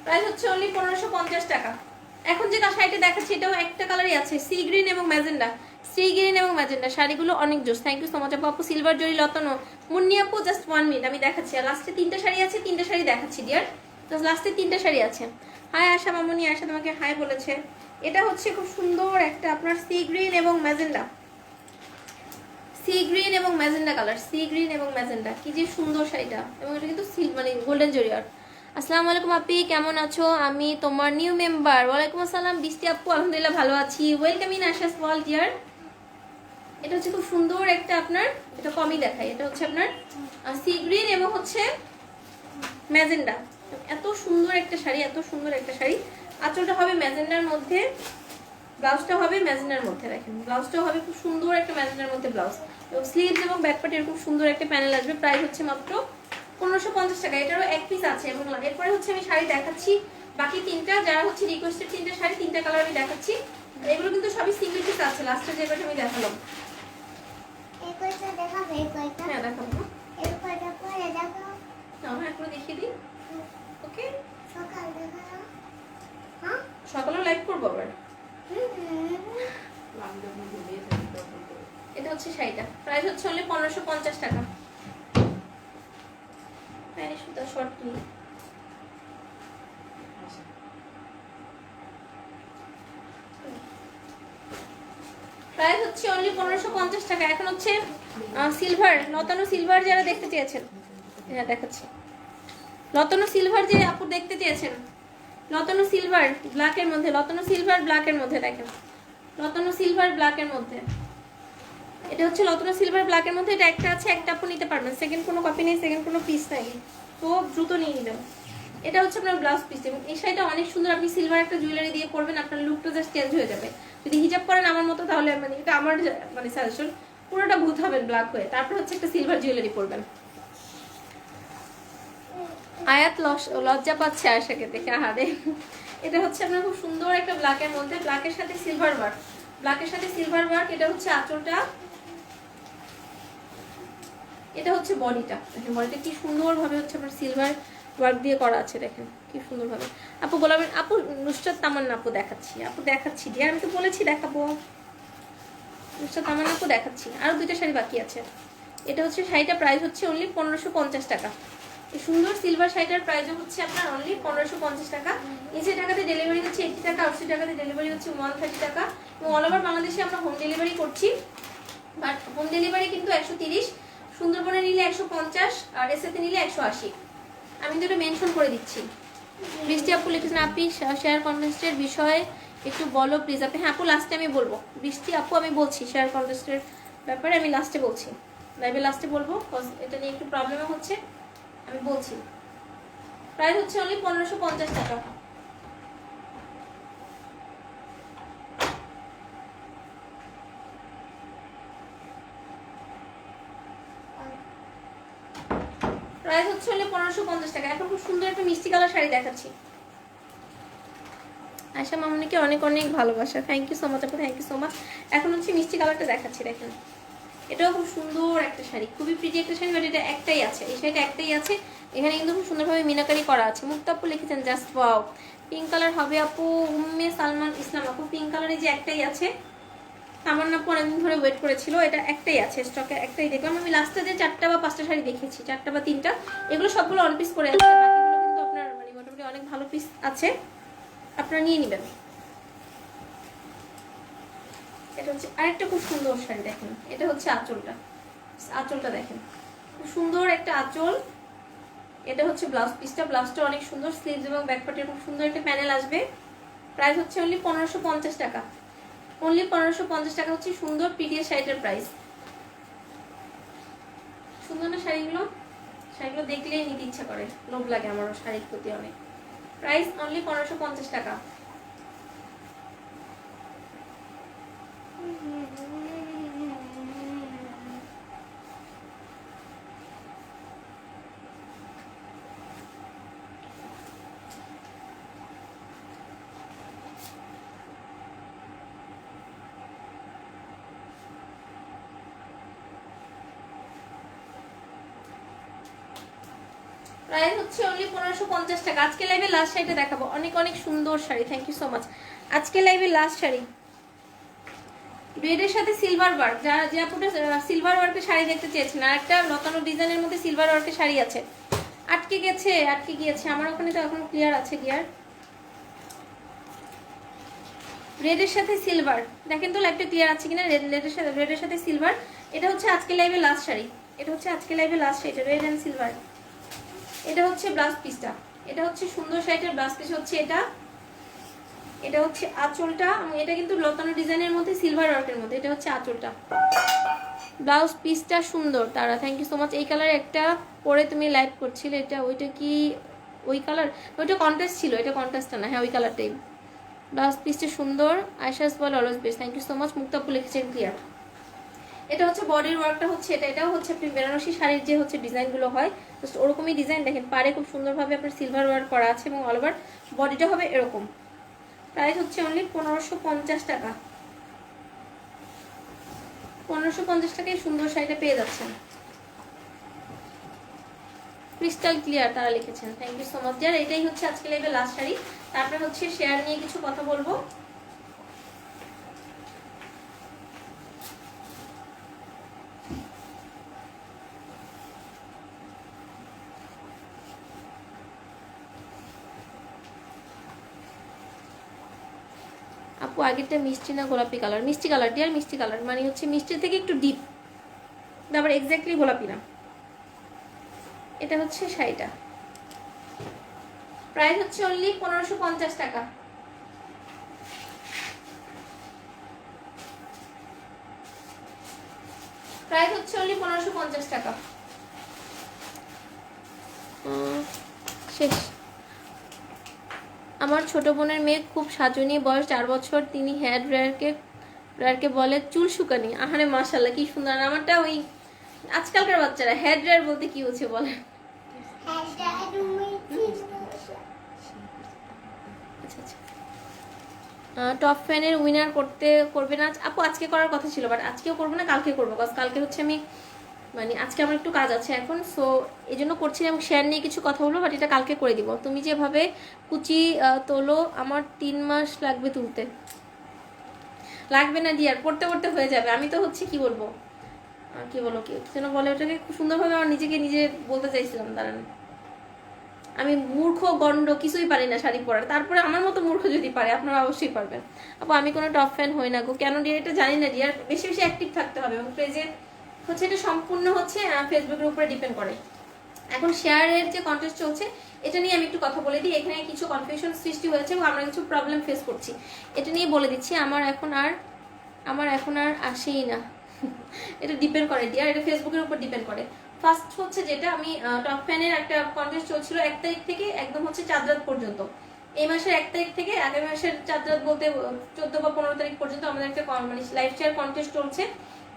প্রাইস হচ্ছে অনলি 1550 টাকা। এখন যে শাড়িটা দেখাচ্ছি এটাও একটা কালারই আছে, সি গ্রিন এবং ম্যাজেন্ডা। সি গ্রিন এবং ম্যাজেন্ডা শাড়িগুলো অনেক জোস। থ্যাংক ইউ সো মাচ আপু। আপু সিলভার জরি লতানো মুন্নি আপু, জাস্ট 1 মিনিট আমি দেখাচ্ছি। আর লাস্টে 3টা শাড়ি আছে, 3টা শাড়ি দেখাচ্ছি ডিয়ার। তো লাস্টে 3টা শাড়ি আছে। হাই আশা মামুনি, আশা তোমাকে হাই বলেছে। এটা হচ্ছে খুব সুন্দর একটা আপনার সি গ্রিন এবং ম্যাজেন্ডা, সি গ্রিন এবং ম্যাজেন্ডা কালার, সি গ্রিন এবং ম্যাজেন্ডা। কি যে সুন্দর শাড়িটা, এবং এটা কিন্তু মানে গোল্ডেন জরিয়ার। আসসালামু আলাইকুম আপি, কেমন আছো? আমি তোমার নিউ মেম্বার। ওয়ালাইকুম আসসালাম বৃষ্টি আপু, আলহামদুলিল্লাহ ভালো আছি। Welcome in Asha's world dear. এটা হচ্ছে খুব সুন্দর একটা আপনার, এটা কমই দেখায়, এটা হচ্ছে আপনার সি গ্রিন এবং হচ্ছে ম্যাজেন্ডা। এত সুন্দর একটা শাড়ি, এত সুন্দর একটা শাড়ি। আঁচলটা হবে ম্যাজেন্ডার মধ্যে, ব্লাউজটা হবে ম্যাজেন্ডার মধ্যে। দেখেন ব্লাউজটাও হবে খুব সুন্দর একটা ম্যাজেন্ডার মধ্যে ব্লাউজ, এবং স্লিভস এবং ব্যাকপার্টে এরকম সুন্দর একটা প্যানেল আসবে। প্রাইস হচ্ছে মাত্র 1550 টাকা। এটারও এক পিস আছে। এবং এরপরে হচ্ছে আমি শাড়ি দেখাচ্ছি বাকি 3টা, যারা হচ্ছে রিকোয়েস্টেড 3টা শাড়ি, 3টা কালার আমি দেখাচ্ছি। এগুলো কিন্তু সবই সিঙ্গেল পিস আছে। লাস্টে যে কয়টা আমি দেখালাম, এই কয়টা দেখাবে, এই কয়টা? হ্যাঁ দেখাবো। এই কয়টা পরে দেখাও। আমরা এখন দেখিয়ে দিই। ওকে, সকাল দেখাও। হ্যাঁ? সকালেও লাইভ করবো আবার। হুম। এটা হচ্ছে শাড়িটা, প্রাইস হচ্ছে অনলি 1550 টাকা। প্যানে সুতা শর্ট নিই। প্রাইস হচ্ছে অনলি 1550 টাকা। এখন হচ্ছে সিলভার, লতানো সিলভার যারা দেখতে চেয়েছেন, হ্যাঁ দেখাচ্ছি। লতানো সিলভার যে আপু দেখতে চেয়েছেন, লতানো সিলভার ব্ল্যাকের মধ্যে, লতানো সিলভার ব্ল্যাকের মধ্যে দেখেন, লতানো সিলভার ব্ল্যাকের মধ্যে। এটা হচ্ছে লতানো সিলভার ব্ল্যাকের মধ্যে। এটা একটা আছে, একটা আপু নিতে পারবেন। সেকেন্ড কোনো কপি নেই, সেকেন্ড কোনো পিস নাই, তো দ্রুত নিয়ে নেবেন। এটা হচ্ছে আপনার ব্লাউজ পিস। এবং এই শাড়িটা অনেক সুন্দর। আপনি সিলভার একটা জুয়েলারি দিয়ে পরবেন, আপনার লুকটা জাস্ট চেঞ্জ হয়ে যাবে। যদি হিজাব করেন আমার মতো, তাহলে মানে এটা আমার মানে সাজেশন, পুরোটা ভূত হবেন ব্ল্যাক হয়ে, তারপর হচ্ছে একটা সিলভার জুয়েলারি পরবেন। আয়াত লজ্জা পাচ্ছে আশাকে দেখে, আহারে। এটা হচ্ছে আপনার খুব সুন্দর একটা ব্ল্যাকের মধ্যে, ব্ল্যাকের সাথে সিলভার ওয়ার্ক, ব্ল্যাকের সাথে সিলভার ওয়ার্ক। এটা হচ্ছে আঁচলটা, এটা হচ্ছে বডিটা। দেখেন বডিটা কি সুন্দর ভাবে হচ্ছে আপনার সিলভার ওয়ার্ক দিয়ে করা আছে। দেখেন কি সুন্দর ভাবে। আপু বলবেন আপু নুসরাত তামান্না আপু দেখাচ্ছি, আপু দেখাচ্ছি ডিয়ার, আমি তো বলেছি দেখাবো। নুসরাত তামান্না আপু দেখাচ্ছি। আরো 2টা শাড়ি বাকি আছে। এটা হচ্ছে শাড়িটা, প্রাইস হচ্ছে অনলি 1550 টাকা। এই সুন্দর সিলভার শাড়িটার প্রাইস হচ্ছে আপনার অনলি 1550 টাকা। নিচে টাকাতে ডেলিভারি হচ্ছে 80 টাকা, 80 টাকাতে ডেলিভারি হচ্ছে 130 টাকা। এবং অল ওভার বাংলাদেশে আমরা হোম ডেলিভারি করছি, বাট হোম ডেলিভারি কিন্তু 130, সুন্দরবনে নিলে 150, আর এসএতে নিলে 180। আমি তো এটা মেনশন করে দিচ্ছি। বৃষ্টি আপু লিখেছেন আপনি শেয়ার কন্টেস্টের বিষয়ে একটু বলো প্লিজ। আপনি হ্যাঁ আপু লাস্টে আমি বলবো। বৃষ্টি আপু আমি বলছি শেয়ার কন্টেস্টের ব্যাপারে, আমি লাস্টে বলছি, লাইভে লাস্টে বলবো, এটা নিয়ে একটু প্রবলেমও হচ্ছে, আমি বলছি। প্রাইস হচ্ছে অনলি 1550 টাকা। প্রাইস হচ্ছে হলে 1550 টাকা। এখন খুব সুন্দর একটা মিষ্টি কালার শাড়ি দেখাচ্ছি। আশা মামুনিকে অনেক অনেক ভালোবাসা। থ্যাংক ইউ সো মাচ আপু, থ্যাংক ইউ সো মাচ। এখন হচ্ছে মিষ্টি কালারটা দেখাচ্ছি। দেখেন এটাও খুব সুন্দর একটা শাড়ি, খুবই প্রিটি একটা শাড়ি, বাট এটা একটাই আছে, এই শাড়িটা একটাই আছে। এখানে কিন্তু খুব সুন্দরভাবে মিনাকারি করা আছে। মুক্তা আপু লিখেছেন জাস্ট ওয়াও, পিঙ্ক কালার হবে আপু। উম্মে সালমান ইসলাম আপু পিঙ্ক কালারে যে একটাই আছে। তামান্না আপু অনেকদিন ধরে ওয়েট করেছিল, এটা একটাই আছে স্টকে, একটাই দেখলাম আমি। লাস্টে যে 4টা বা 5টা শাড়ি দেখেছি, 4টা বা 3টা, এগুলো সবগুলো অন পিস করে আছে। বাকিগুলো কিন্তু আপনার মানে মোটামুটি অনেক ভালো পিস আছে, আপনারা নিয়ে নেবেন। এটা হচ্ছে আরেকটা খুব সুন্দর শাড়ি। দেখেন এটা হচ্ছে আঁচলটা, আঁচলটা দেখেন খুব সুন্দর একটা আঁচল। এটা হচ্ছে ব্লাউজ পিসটা, ব্লাউজটা অনেক সুন্দর, স্লিভস এবং ব্যাকপার্টে খুব সুন্দর একটা প্যানেল আসবে। প্রাইস হচ্ছে অনলি 1550 টাকা। অনলি 1550 টাকা হচ্ছে সুন্দর পিটিএস শাড়িটার প্রাইস। সুন্দর না শাড়িগুলো? শাড়িগুলো দেখলেই নিতে ইচ্ছা করে, লোভ লাগে আমারও শাড়ির প্রতি অনেক। প্রাইস অনলি 1550 টাকা। প্রাইস হচ্ছে অনলি 1550 টাকা। আজকে লাইভে লাস্ট শাড়িটা দেখাবো, অনেক অনেক সুন্দর sari. Thank you so much. আজকে লাইভে লাস্ট শাড়ি রেডের সাথে সিলভার ওয়ার্ক, যারা যে আপুটা সিলভার ওয়ার্কের শাড়ি দেখতে চেয়েছেন, আর একটা লতানো ডিজাইনের মধ্যে সিলভার ওয়ার্কের শাড়ি আছে। আটকে গিয়েছে আমার ওখানে, তো এখন ক্লিয়ার আছে গিয়ার। রেডের সাথে সিলভার, দেখেন তো লাইভটা ক্লিয়ার আছে কিনা। রেডের সাথে সিলভার, এটা হচ্ছে আজকে লাইভে লাস্ট শাড়ি। এটা হচ্ছে আজকে লাইভে last sari, red and silver. এটা হচ্ছে ব্লাউজ পিসটা, এটা হচ্ছে সুন্দর শাড়িটার ব্লাউজ পিস হচ্ছে এটা। এটা হচ্ছে আঁচলটা, এটা কিন্তু লতানো ডিজাইনের মধ্যে সিলভার ওয়ার্কের মধ্যে। এটা হচ্ছে আঁচলটা, ব্লাউজ পিসটা সুন্দর। তারা থ্যাংক ইউ সো মাচ। এই কালার একটা পরে তুমি লাইভ করছিলে, এটা ওইটা কি ওই কালার? ওইটা কন্ট্রাস্ট ছিল, এটা কন্ট্রাস্টটা না। হ্যাঁ ওই কালারটাই। ব্লাউজ পিসটা সুন্দর। আয়শাস বল always best, thank you so much. মুক্তাপু লিখেছেন ক্লিয়ার। এটা হচ্ছে বডির ওয়ার্কটা হচ্ছে এটা। এটাও হচ্ছে আপনি বেনারসি শাড়ির যে হচ্ছে ডিজাইনগুলো হয় জাস্ট ওরকমই ডিজাইন। দেখেন পাড়ে খুব সুন্দরভাবে আপনার সিলভার ওয়ার্ক করা আছে এবং অল ওভার বডিটা হবে এরকম। প্রাইস হচ্ছে অনলি 1550 টাকা। 1550 টাকায় সুন্দর শাড়িটা পেয়ে যাচ্ছেন। ক্রিস্টাল ক্লিয়ার তারা লিখেছেন, থ্যাংক ইউ সো মাচ। যার এটাই হচ্ছে আজকে লাইভে লাস্ট শাড়ি। তারপরে হচ্ছে শেয়ার নিয়ে কিছু কথা বলবো। আপু আগেরটা মিষ্টি না গোলাপি কালার? মিষ্টি কালার ডিয়ার, মিষ্টি কালার মানে হচ্ছে মিষ্টির থেকে একটু ডিপ, আবার এক্স্যাক্টলি গোলাপি না। এটা হচ্ছে শাড়িটা, প্রাইস হচ্ছে অনলি 1550 টাকা। প্রাইস হচ্ছে অনলি 1550 টাকা। শেষ। আমার ছোট বোনের মেয়ে খুব সাজুনি, বয়স 4 বছর। তিনি হেয়ার ড্রায়ারকে বলে চুল শুকানি। আহারে মাশাআল্লাহ কি সুন্দর। আর আমারটা ওই আজকালকার বাচ্চারা হেয়ার ড্রায়ার বলতে কি হচ্ছে বলে। টপ ফ্যানের উইনার করবে না আপু? আজকে করার কথা ছিল, বাট আজকেও করবো না, কালকে করবো। কারণ কালকে হচ্ছে আমি মানে আজকে আমার একটু কাজ আছে এখন, সো এই জন্য করছি এবং শেয়ার নিয়ে কিছু কথা বলবো, বাট এটা কালকে করে দিব। তুমি যেভাবে কুচি তোলো, আমার 3 মাস লাগবে তুলতে। লাগবে না ডিয়ার, পড়তে পড়তে হয়ে যাবে। আমি তো হচ্ছে কি বলবো কি যেন বলে ওটাকে, খুব সুন্দরভাবে আমার নিজেকে নিজে বলতে চাইছিলাম। দাঁড়ান, আমি মূর্খ গন্ড কিছুই পারি না শাড়ি পরার, তারপরে আমার মতো মূর্খ যদি পারে আপনারা অবশ্যই পারবেন। আপু আমি কোনো টপ ফ্যান হই না গো। কেন ডিয়ার? এটা জানি না ডিয়ার, বেশি বেশি অ্যাক্টিভ থাকতে হবে এবং পেজে হচ্ছে এটা সম্পূর্ণ হচ্ছে ফেসবুকের উপরে ডিপেন্ড করে। এখন শেয়ারের যে কন্টেস্ট চলছে এটা নিয়ে আমি একটু কথা বলে দিই। এখানে কিছু কনফিউশন সৃষ্টি হয়েছে এবং আমরা কিছু প্রবলেম ফেস করছি, এটা নিয়ে বলে দিচ্ছি। আমার এখন আর আসেই না। এটা ডিপেন্ড করে ডিয়ার, এটা ফেসবুকের উপর ডিপেন্ড করে। ফার্স্ট হচ্ছে যেটা আমি টপ ফ্যানের একটা কন্টেস্ট চলছিল 1 তারিখ থেকে একদম হচ্ছে 4 রাত পর্যন্ত। এই মাসের 1 তারিখ থেকে আগামী মাসের 4 রাত বলতে 14 বা 15 তারিখ পর্যন্ত আমাদের একটা মানে লাইভ শেয়ার কন্টেস্ট চলছে।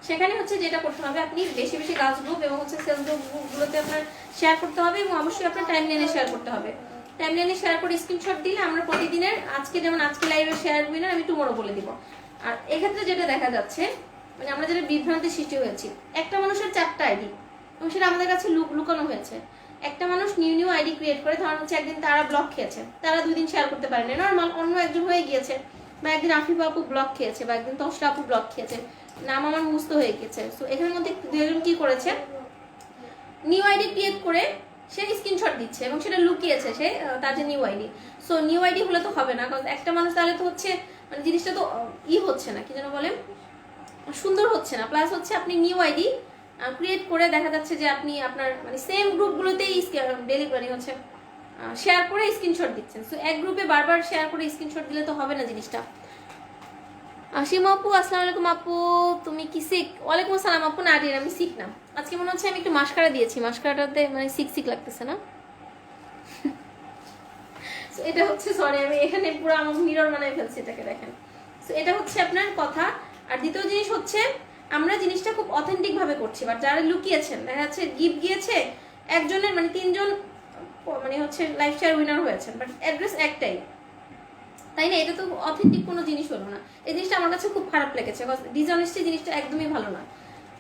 সেখানে হচ্ছে যেটা করতে হবে, আপনি বেশি বেশি গাছ গ্রুপ এবং হচ্ছে সেলস গ্রুপগুলোতে আপনার শেয়ার করতে হবে এবং অবশ্যই আপনার টাইম লাইনে শেয়ার করতে হবে। টাইম লাইনে শেয়ার করে স্ক্রিনশট দিলে আমরা প্রতিদিনের আজকে যেমন আজকে লাইভে শেয়ার উইনার আমি টুমরো বলে দিব। আর এক্ষেত্রে যেটা দেখা যাচ্ছে মানে আমরা যেটা বিভ্রান্তি সৃষ্টি হয়েছি, একটা মানুষের 4টা আইডি এবং সেটা আমাদের কাছে লুকানো হয়েছে। একটা মানুষ নিউ আইডি ক্রিয়েট করে, ধরুন হচ্ছে একদিন তারা ব্লক খেয়েছে, তারা 2 দিন শেয়ার করতে পারেনি, নর্মাল অন্য একজন হয়ে গিয়েছে, বা একদিন আফিফা আপু ব্লক খেয়েছে, বা একদিন তসরা আপু ব্লক খেয়েছে, নাম আমার মুস্ত হয়ে গেছে। সো এখানের মধ্যে 2জন কি করেছে, নিউ আইডি ক্রিয়েট করে সে স্ক্রিনশট দিচ্ছে এবং সেটা লুকিয়েছে সে তার যে new ID. So new ID হলে তো হবে না, কারণ একটা মানুষ তাহলে তো হচ্ছে মানে জিনিসটা তো হচ্ছে না, কি যেন বলে, সুন্দর হচ্ছে না। প্লাস হচ্ছে আপনি নিউ আইডি ক্রিয়েট করে দেখা যাচ্ছে যে আপনি আপনার মানে সেম গ্রুপগুলোতেই ডেলিভারি হচ্ছে শেয়ার করে স্ক্রিনশট দিচ্ছেন। সো এক গ্রুপে বারবার শেয়ার করে স্ক্রিনশট দিলে তো হবে না জিনিসটা। আসিম আপু আসসালামু আলাইকুম আপু, তুমি কি শিখ? ওয়ালাইকুম আসসালাম আপু। না ডিয়ার আমি শিখ না, আজকে মনে হচ্ছে আমি একটু মাস্কারা দিয়েছি, মাস্কারাটাতে মানে শিখ লাগতেছে না। এটা হচ্ছে সরি আমি এখানে পুরো আমার মিরর বানাই ফেলছি, এটাকে দেখেন। সো এটা হচ্ছে আপনার কথা। আর দ্বিতীয় জিনিস হচ্ছে আমরা জিনিসটা খুব অথেন্টিক ভাবে করছি, বাট যারা লুকিয়েছেন দেখা যাচ্ছে গিফট গিয়েছে একজনের মানে 3 জন মানে হচ্ছে লাইফ শেয়ার উইনার হয়েছেন, বাট অ্যাড্রেস একটাই, তাই না? এটা তো অথেন্টিক কোনো জিনিস হলো না। এই জিনিসটা আমার কাছে খুব খারাপ লেগেছে। ডিসঅনেস্টি জিনিসটা একদমই ভালো না,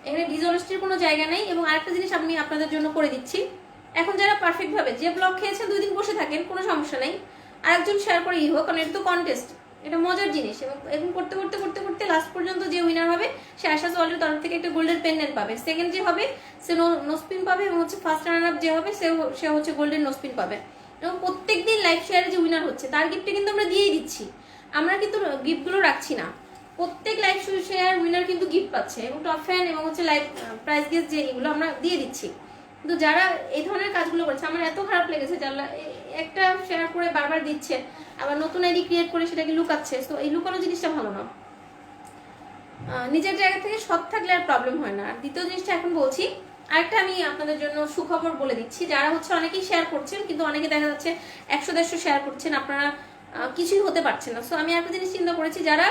এখানে ডিসঅনেস্টির কোনো জায়গা নেই। এবং আরেকটা জিনিস আমি আপনাদের জন্য করে দিচ্ছি, এখন যারা পারফেক্ট ভাবে যে ব্লগ খেয়েছেন 2 দিন বসে থাকেন, কোনো সমস্যা নেই, আরেকজন শেয়ার করে হোক, কারণ এটা তো কন্টেস্ট, এটা মজার জিনিস। এবং এরকম করতে করতে করতে করতে লাস্ট পর্যন্ত যে উইনার হবে সে আশা ওয়ালের তরফ থেকে একটা গোল্ডেন পেন্ডেন্ট পাবে, সেকেন্ড যে হবে সে নোস্পিন পাবে, এবং হচ্ছে ফার্স্ট রানার আপ যে হবে সে হচ্ছে গোল্ডেন নোস্পিন পাবে। এবং প্রত্যেকদিন লাইভ শেয়ারে যে উইনার হচ্ছে তার গিফটে কিন্তু আমরা দিয়েই দিচ্ছি, আমরা কিন্তু গিফটগুলো রাখছি না। প্রত্যেক লাইভ শেয়ার উইনার কিন্তু গিফট পাচ্ছে, এবং টপ ফ্যান এবং হচ্ছে লাইভ প্রাইজ গেস্ট যে এগুলো আমরা দিয়ে দিচ্ছি। কিন্তু যারা এই ধরনের কাজগুলো করছে আমার এত খারাপ লেগেছে, যারা একটা শেয়ার করে বারবার দিচ্ছে, আবার নতুন আইডি ক্রিয়েট করে সেটাকে লুকাচ্ছে। তো এই লুকানো জিনিসটা ভালো না, নিজের জায়গা থেকে সৎ থাকলে আর প্রবলেম হয় না। আর দ্বিতীয় জিনিসটা এখন বলছি, আরেকটা আমি আপনাদের জন্য সুখবর বলে দিচ্ছি, যারা হচ্ছে অনেকেই শেয়ার করছেন কিন্তু অনেকে দেখা যাচ্ছে 100-150 শেয়ার করছেন, আপনারা কিছুই হতে পারছেন না। সো আমি একটা জিনিস চিন্তা করেছি, যারা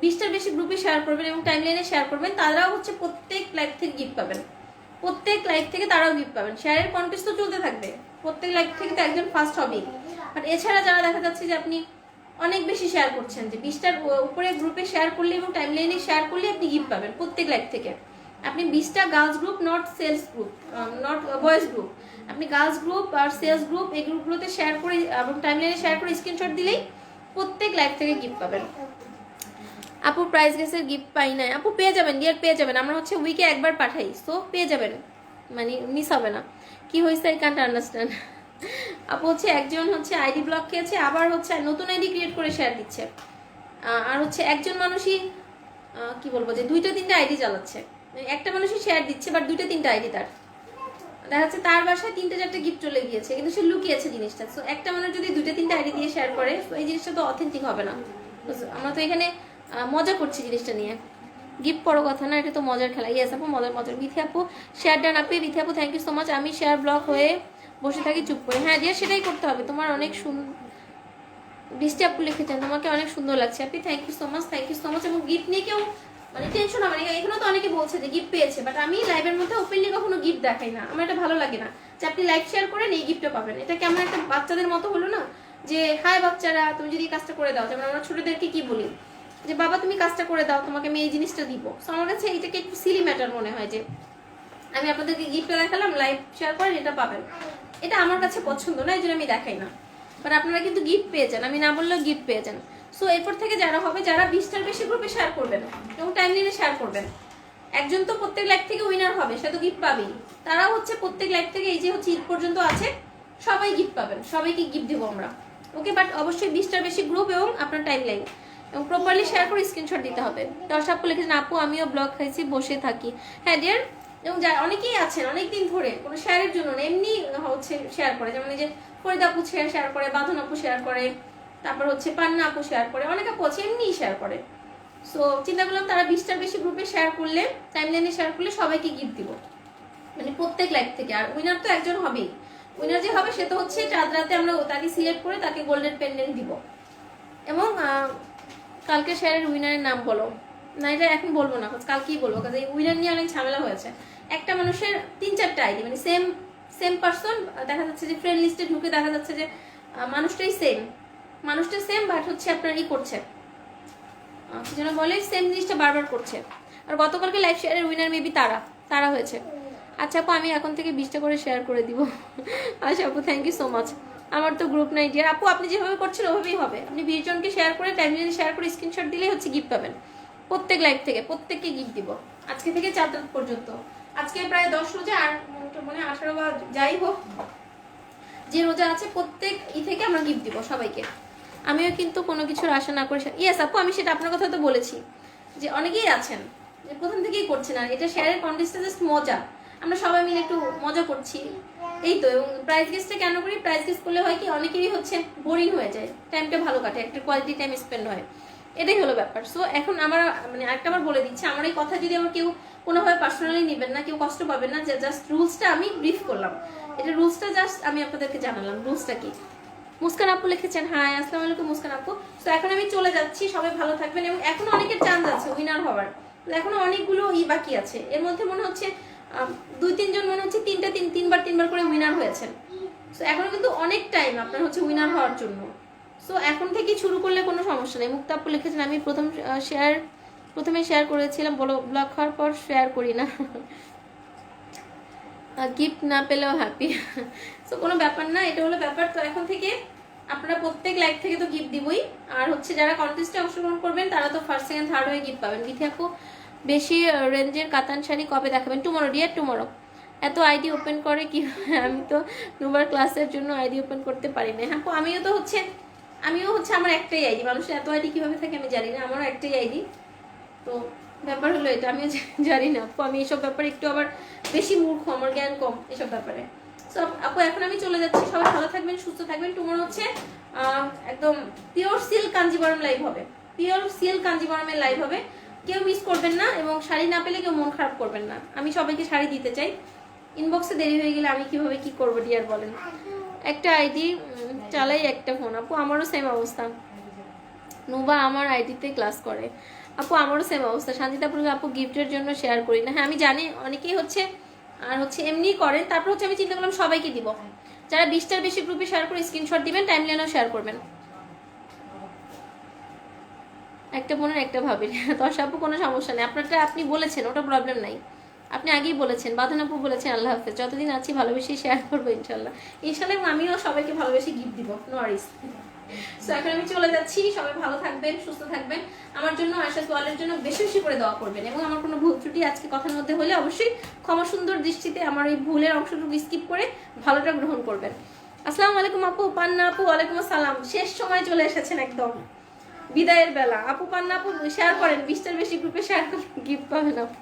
20টার বেশি গ্রুপে শেয়ার করবেন এবং টাইমলাইনে শেয়ার করবেন তারাও হচ্ছে প্রত্যেক লাইভ থেকে গিফট পাবেন, প্রত্যেক লাইভ থেকে তারাও গিফট পাবেন। শেয়ারের কন্টেস্ট তো চলতে থাকবে, প্রত্যেক লাইভ থেকে তো একজন ফার্স্ট হবেই। বাট এছাড়া যারা দেখা যাচ্ছে যে আপনি অনেক বেশি শেয়ার করছেন, যে 20টার উপরে গ্রুপে শেয়ার করলে এবং টাইমলাইনে শেয়ার করলে আপনি গিফট পাবেন প্রত্যেক লাইভ থেকে। আপনি 20টা girls group, not sales group, not boys group, আপনি গার্লস গ্রুপ আর সেলস গ্রুপ এই গ্রুপগুলোতে শেয়ার করে এবং টাইমলাইনে শেয়ার করে স্ক্রিনশট দিলেই প্রত্যেক লাইভ থেকে গিফট পাবেন। আপু প্রাইজ গেসের গিফট পাই নাই, আপু পেয়ে যাবেন, ডিয়ার পেয়ে যাবেন, আমরা হচ্ছে উইকে একবার পাঠাই, সো পেয়ে যাবেন, মানে মিস হবে না। কি হয়েছে আই কান্ট আন্ডারস্ট্যান্ড। আপু হচ্ছে একজন হচ্ছে আইডি ব্লক খেয়েছে, আবার হচ্ছে নতুন আইডি ক্রিয়েট করে শেয়ার দিচ্ছে, আর হচ্ছে একজন মানুষই কি বলবো যে 2টা-3টা আইডি চালাচ্ছে, একটা মানুষই শেয়ার দিচ্ছে বাট 2টা-3টা আইডি তার, দেখা যাচ্ছে তার বাসায় 3টা-4টা গিফট চলে গিয়েছে কিন্তু সে লুকিয়েছে জিনিসটা। সো একটা মানুষ যদি 2টা-3টা আইডি দিয়ে শেয়ার করে তো এই জিনিসটা তো অথেন্টিক হবে না। আমরা তো এখানে মজা করছি জিনিসটা নিয়ে, গিফট বড় কথা না, এটা তো মজার খেলা। ইয়েস আপু মজার। বিথি আপু শেয়ার ডান আপনি, বিথি আপু থ্যাংক ইউ সো মাচ। আমি শেয়ার ব্লক হয়ে বসে থাকি চুপ করে, হ্যাঁ ডিয়ার সেটাই করতে হবে, তোমার অনেক বৃষ্টি আপু লিখেছেন তোমাকে অনেক সুন্দর লাগছে আপনি, থ্যাংক ইউ সো মাচ। এবং গিফট নিয়ে কেউ মানে টেনশন হবে না, এখানে তো অনেকে বলছে যে গিফট পেয়েছে, বাট আমি লাইভের মধ্যে ওপেনলি কখনো গিফট দেখাই না, আমার এটা ভালো লাগে না যে আপনি লাইভ শেয়ার করেন এই গিফটটা পাবেন। এটা কেমন একটা বাচ্চাদের মতো হলো না, যে হাই বাচ্চারা তুমি যদি কাজটা করে দাও, যেমন আমরা ছোটদেরকে কি বলি যে বাবা তুমি কাজটা করে দাও তোমাকে আমি এই জিনিসটা দিব। সো আমার কাছে এইটাকে একটু সিলি ম্যাটার মনে হয়, যে আমি আপনাদেরকে গিফটটা দেখালাম লাইভ শেয়ার করেন এটা পাবেন, এটা আমার কাছে পছন্দ না, এই জন্য আমি দেখাই না। বাট আপনারা কিন্তু গিফট পেয়ে যান, আমি না বললেও গিফট পেয়ে যান। সো এরপর থেকে যারা হবে, যারা 20টার বেশি গ্রুপে শেয়ার করবেন এবং টাইমলাইনে শেয়ার করবেন, একজন তো প্রত্যেক লাইভ থেকে উইনার হবে, সে তো গিফট পাবেই, তারাও হচ্ছে প্রত্যেক লাইভ থেকে এই যে হচ্ছে ঈদ পর্যন্ত আছে সবাই গিফট পাবেন, সবাইকে গিফট দেবো আমরা, ওকে। বাট অবশ্যই 20টার বেশি গ্রুপ এবং আপনার টাইমলাইন এবং প্রপারলি শেয়ার করে স্ক্রিনশট দিতে হবে। দর্শক আপু লিখেছেন আপু আমিও ব্লগ খাইছি বসে থাকি, হ্যাঁ ডিয়ার। এবং অনেকেই আছেন অনেকদিন ধরে কোনো শেয়ারের জন্য না, এমনি হচ্ছে শেয়ার করে, যেমন এই যে ফরিদ আপু শেয়ার করে, বাঁধন আপু শেয়ার করে, তারপর হচ্ছে পান্না আপু শেয়ার করে, অনেক আপু আছে এমনিই শেয়ার করে। সো চিন্তা করলাম তারা 20টার বেশি গ্রুপে শেয়ার করলে, টাইমলাইনে শেয়ার করলে সবাইকে গিফট দিব, মানে প্রত্যেক লাইভ থেকে। আর উইনার তো একজন হবেই, উইনার যে হবে সে তো হচ্ছে চাঁদ রাতে আমরা তাকে সিলেক্ট করে তাকে গোল্ডেন পেন্ডেন্ট দিব। এবং কালকে শেয়ারের উইনারের নাম বলো না, এটা এখন বলবো না, কালকেই বলবো, কারণ এই উইনার নিয়ে অনেক ঝামেলা হয়েছে। একটা মানুষের 3-4টা আইডি, মানে সেম পারসন, দেখা যাচ্ছে যে ফ্রেন্ড লিস্টে ঢুকে দেখা যাচ্ছে যে মানুষটা সেম বাট হচ্ছে আপনার করছে কি যেন বলে, সেম জিনিসটা বারবার করছে। আর গতকালকে লাইভ শেয়ারের উইনার মেবি তারা হয়েছে। আচ্ছা আপু আমি এখন থেকে 20টা করে শেয়ার করে দিব। আচ্ছা আপু থ্যাংক ইউ সো মাচ। আমার তো গ্রুপ নাই ডিয়ার আপু, আপনি যেভাবে করছেন ওভাবেই হবে, আপনি 20 জনকে শেয়ার করে টাইমলাইনে শেয়ার করে স্ক্রিনশট দিলেই হচ্ছে গিফট পাবেন প্রত্যেক লাইভ থেকে, প্রত্যেককে গিফট দিব আজকে থেকে 4 রাত পর্যন্ত। আজকে প্রায় 10 রোজা, আর মনে 18 বা যাই হোক যে রোজা আছে প্রত্যেক থেকে আমরা গিফট দিব সবাইকে। আমিও কিন্তু কোনো কিছুর আশা না করে, ইয়েস আপু আমি সেটা আপনার কথা তো বলেছি যে অনেকেই আছেন যে প্রথম থেকেই করছেন, আর এটা শেয়ারের কন্টেস্টটা জাস্ট মজা, আমরা সবাই মিলে একটু মজা করছি এই তো। এবং প্রাইজ গেস্টটা কেন করি, প্রাইজ গেস্ট করলে হয় কি অনেকেরই হচ্ছে বোরিং হয়ে যায়, টাইমটা ভালো কাটে, একটা কোয়ালিটি টাইম স্পেন্ড হয়, এটাই হলো ব্যাপার। সো এখন আমার মানে আরেকটা বলে দিচ্ছি, আমার এই কথা যদি আমার কেউ কোনোভাবে পার্সোনালি নেবেন না, কেউ কষ্ট পাবেন না, জাস্ট রুলসটা আমি ব্রিফ করলাম, এটা রুলসটা জাস্ট আমি আপনাদেরকে জানালাম রুলসটা কি। মুস্কান আপু লিখেছেন হাই আসসালামু আলাইকুম মুস্কান আপু। তো এখন আমি চলে যাচ্ছি, সবাই ভালো থাকবেন। এবং এখনো অনেকের চান্স আছে উইনার হওয়ার, এখনো অনেকগুলো বাকি আছে, এর মধ্যে মনে হচ্ছে 2-3 জন মনে হচ্ছে তিনবার করে উইনার হয়েছেন। সো এখনো কিন্তু অনেক টাইম আপনার হচ্ছে উইনার হওয়ার জন্য। সো এখন থেকে শুরু করলে কোনো সমস্যা নেই। মুক্তা আপু লিখেছেন আমি প্রথমে শেয়ার করেছিলাম, বলো ব্লক হওয়ার পর শেয়ার করি না। গিফট না পেলেও হ্যাপি। সো কোনো ব্যাপার না, এটা হলো ব্যাপার। তো এখন থেকে আপনারা প্রত্যেক লাইভ থেকে তো গিফট দিবই, আর হচ্ছে যারা কন্টেস্টে অংশগ্রহণ করবেন তারা তো ফার্স্ট সেকেন্ড থার্ড হয়ে গিফট পাবেন। বিথি আপু বেশি রেঞ্জের কাতান শাড়ি কবে দেখাবেন? Tomorrow dear, tomorrow. এত আইডি ওপেন করে কি? আমি তো দুবার ক্লাসের জন্য আইডি ওপেন করতে পারি না। হ্যাঁ, আমিও হচ্ছে আমার একটাই আইডি। মানুষের এত আইডি কিভাবে থাকে আমি জানি না, আমারও একটাই আইডি। তো ব্যাপার হলো এটা, আমিও জানি না আপু। আমি এইসব ব্যাপারে একটু আবার বেশি মূর্খ, আমার জ্ঞান কম এসব ব্যাপারে। সো আপু এখন আমি চলে যাচ্ছি, সবাই ভালো থাকবেন, সুস্থ থাকবেন। টুমরো হচ্ছে একদম পিওর সিল্ক কাঞ্জিবরম লাইভ হবে, পিওর সিল্ক কাঞ্জিবরমের লাইভ হবে। কেউ মিস করবেন না, এবং শাড়ি না পেলে কেউ মন খারাপ করবেন না। আমি সবাইকে শাড়ি দিতে চাই। ইনবক্সে দেরি হয়ে গেলে আমি কিভাবে কি করবো ডিয়ার বলেন? একটা আইডি চালাই, একটা ফোন। আপু আমারও সেম অবস্থা। নুবা আমার আইডিতে ক্লাস করে। আপু আমারও সেম অবস্থা। শান্তিতা পুরো আপু গিফটের জন্য শেয়ার করি না। হ্যাঁ আমি জানি অনেকেই হচ্ছে আর হচ্ছে এমনি করেন। তারপর হচ্ছে আমি চিন্তা করলাম সবাইকে দিব। যারা 20টার বেশি গ্রুপে শেয়ার করে স্ক্রিনশট দিবেন, টাইমলাইনেও শেয়ার করবেন। একটা বোনের একটা ভাবির। দশ আপু কোনো সমস্যা নেই, আপনারটা আপনি বলেছেন, ওটা প্রবলেম নাই। আপনি আগেই বলেছেন, বাঁধন আপু বলেছেন আল্লাহ হাফেজ। যতদিন আছি ভালোবেসে শেয়ার করবো ইনশাল্লাহ। ইনশাল্লাহ আমিও সবাইকে ভালোবেসে গিফট দিব, নো ওয়ারিস। সো এখন আমি চলে যাচ্ছি, সবাই ভালো থাকবেন, সুস্থ থাকবেন। আমার জন্য আশা সোয়ালের জন্য বেশি বেশি করে দোয়া করবেন, এবং আমার কোনো ভুল ত্রুটি আজকে কথার মধ্যে হলে অবশ্যই ক্ষমা সুন্দর দৃষ্টিতে আমার এই ভুলের অংশটুকু স্কিপ করে ভালোটা গ্রহণ করবেন। আসসালামু আলাইকুম আপু। পান্না আপু ওয়ালাইকুম আসসালাম। শেষ সময় চলে এসেছেন একদম বিদায়ের বেলা। আপু পান্না আপু শেয়ার করেন, 20টার বেশি গ্রুপে শেয়ার করেন, গিফট পাবেন আপু।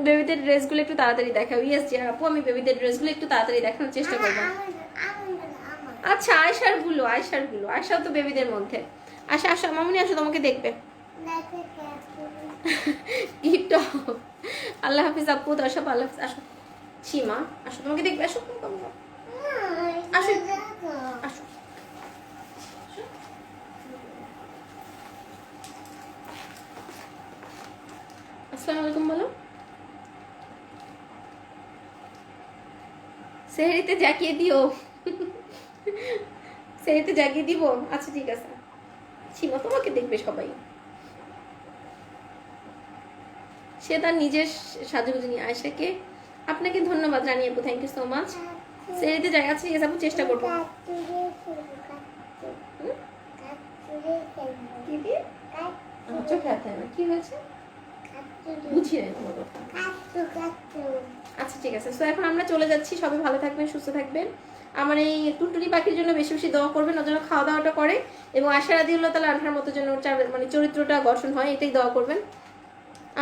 বেবিদের ড্রেসগুলো একটু তাড়াতাড়ি দেখাও। ইয়েস জি আপু, আমি বেবিদের ড্রেসগুলো একটু তাড়াতাড়ি দেখানোর চেষ্টা করবো। আচ্ছা আয়শাও তো বেবিদের মধ্যে। আসো মামুনি, আসো, তোমাকে দেখবে। গিফট আল্লাহ হাফিজ আপু। দর্শক আল্লাহ হাফিজ। আসো সীমা, আসো, তোমাকে দেখবে। আসো আসো আসো। আসসালামু আলাইকুম বলো। সেহরিতে জাকিয়ে দিও। সেহরিতে জাগিয়ে দিব। আচ্ছা ঠিক আছে সীমা, তোমাকে দেখবে সবাই। সে তার নিজের সাজুগুজু নিয়ে। আয়শাকে আপনাকে ধন্যবাদ রানী আপু, থ্যাংক ইউ সো মাচ। সেহরিতে জায়গা আছে, ঠিক আছে আপু, চেষ্টা করবো। কি দিয়ে চোখে হাতে না, কি হয়েছে বুঝিয়ে নেই তোমার কথা। আচ্ছা ঠিক আছে। সো এখন আমরা চলে যাচ্ছি, সবাই ভালো থাকবেন, সুস্থ থাকবেন। আমার এই টুনটুনি পাখির জন্য বেশি বেশি দোয়া করবেন, ওর জন্য খাওয়া দাওয়াটা করে, এবং আশা রাদিউল্লাহ তাআলা আনহার মতো যেন মানে চরিত্রটা গঠন হয়, এটাই দোয়া করবেন।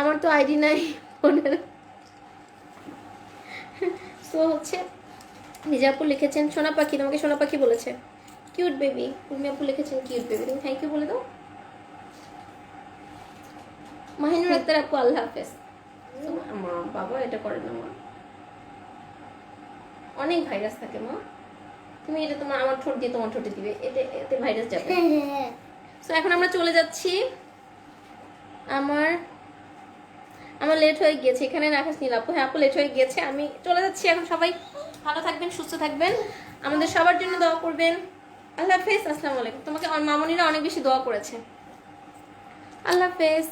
আমার তো আইডি নাই ফোনের। সো হচ্ছে নিজে আপু লিখেছেন সোনা পাখি, তোমাকে সোনা পাখি বলেছে, কিউট বেবি। তুমি আপু লিখেছেন কিউট বেবি, তুমি থ্যাংক ইউ বলে দাও। মাহিনুর আক্তার আপু আল্লাহ হাফেজ। মা বাবা এটা করে না মা, অনেক ভাইরাস থাকে মা। তুমি এটা তোমার আমার ঠোঁট দিয়ে তোমার ঠোঁটে দিবে, এতে ভাইরাস যাবে। সো এখন আমরা চলে যাচ্ছি। আমার লেট হয়ে গিয়েছে, এখানে রাখাস নীল আপু। হ্যাঁ আপু লেট হয়ে গিয়েছে, আমি চলে যাচ্ছি এখন। সবাই ভালো থাকবেন, সুস্থ থাকবেন, আমাদের সবার জন্য দোয়া করবেন। আল্লাহ হাফেজ। আসসালামু আলাইকুম। তোমাকে মামনিরা অনেক বেশি দোয়া করেছে। আল্লাহ হাফেজ।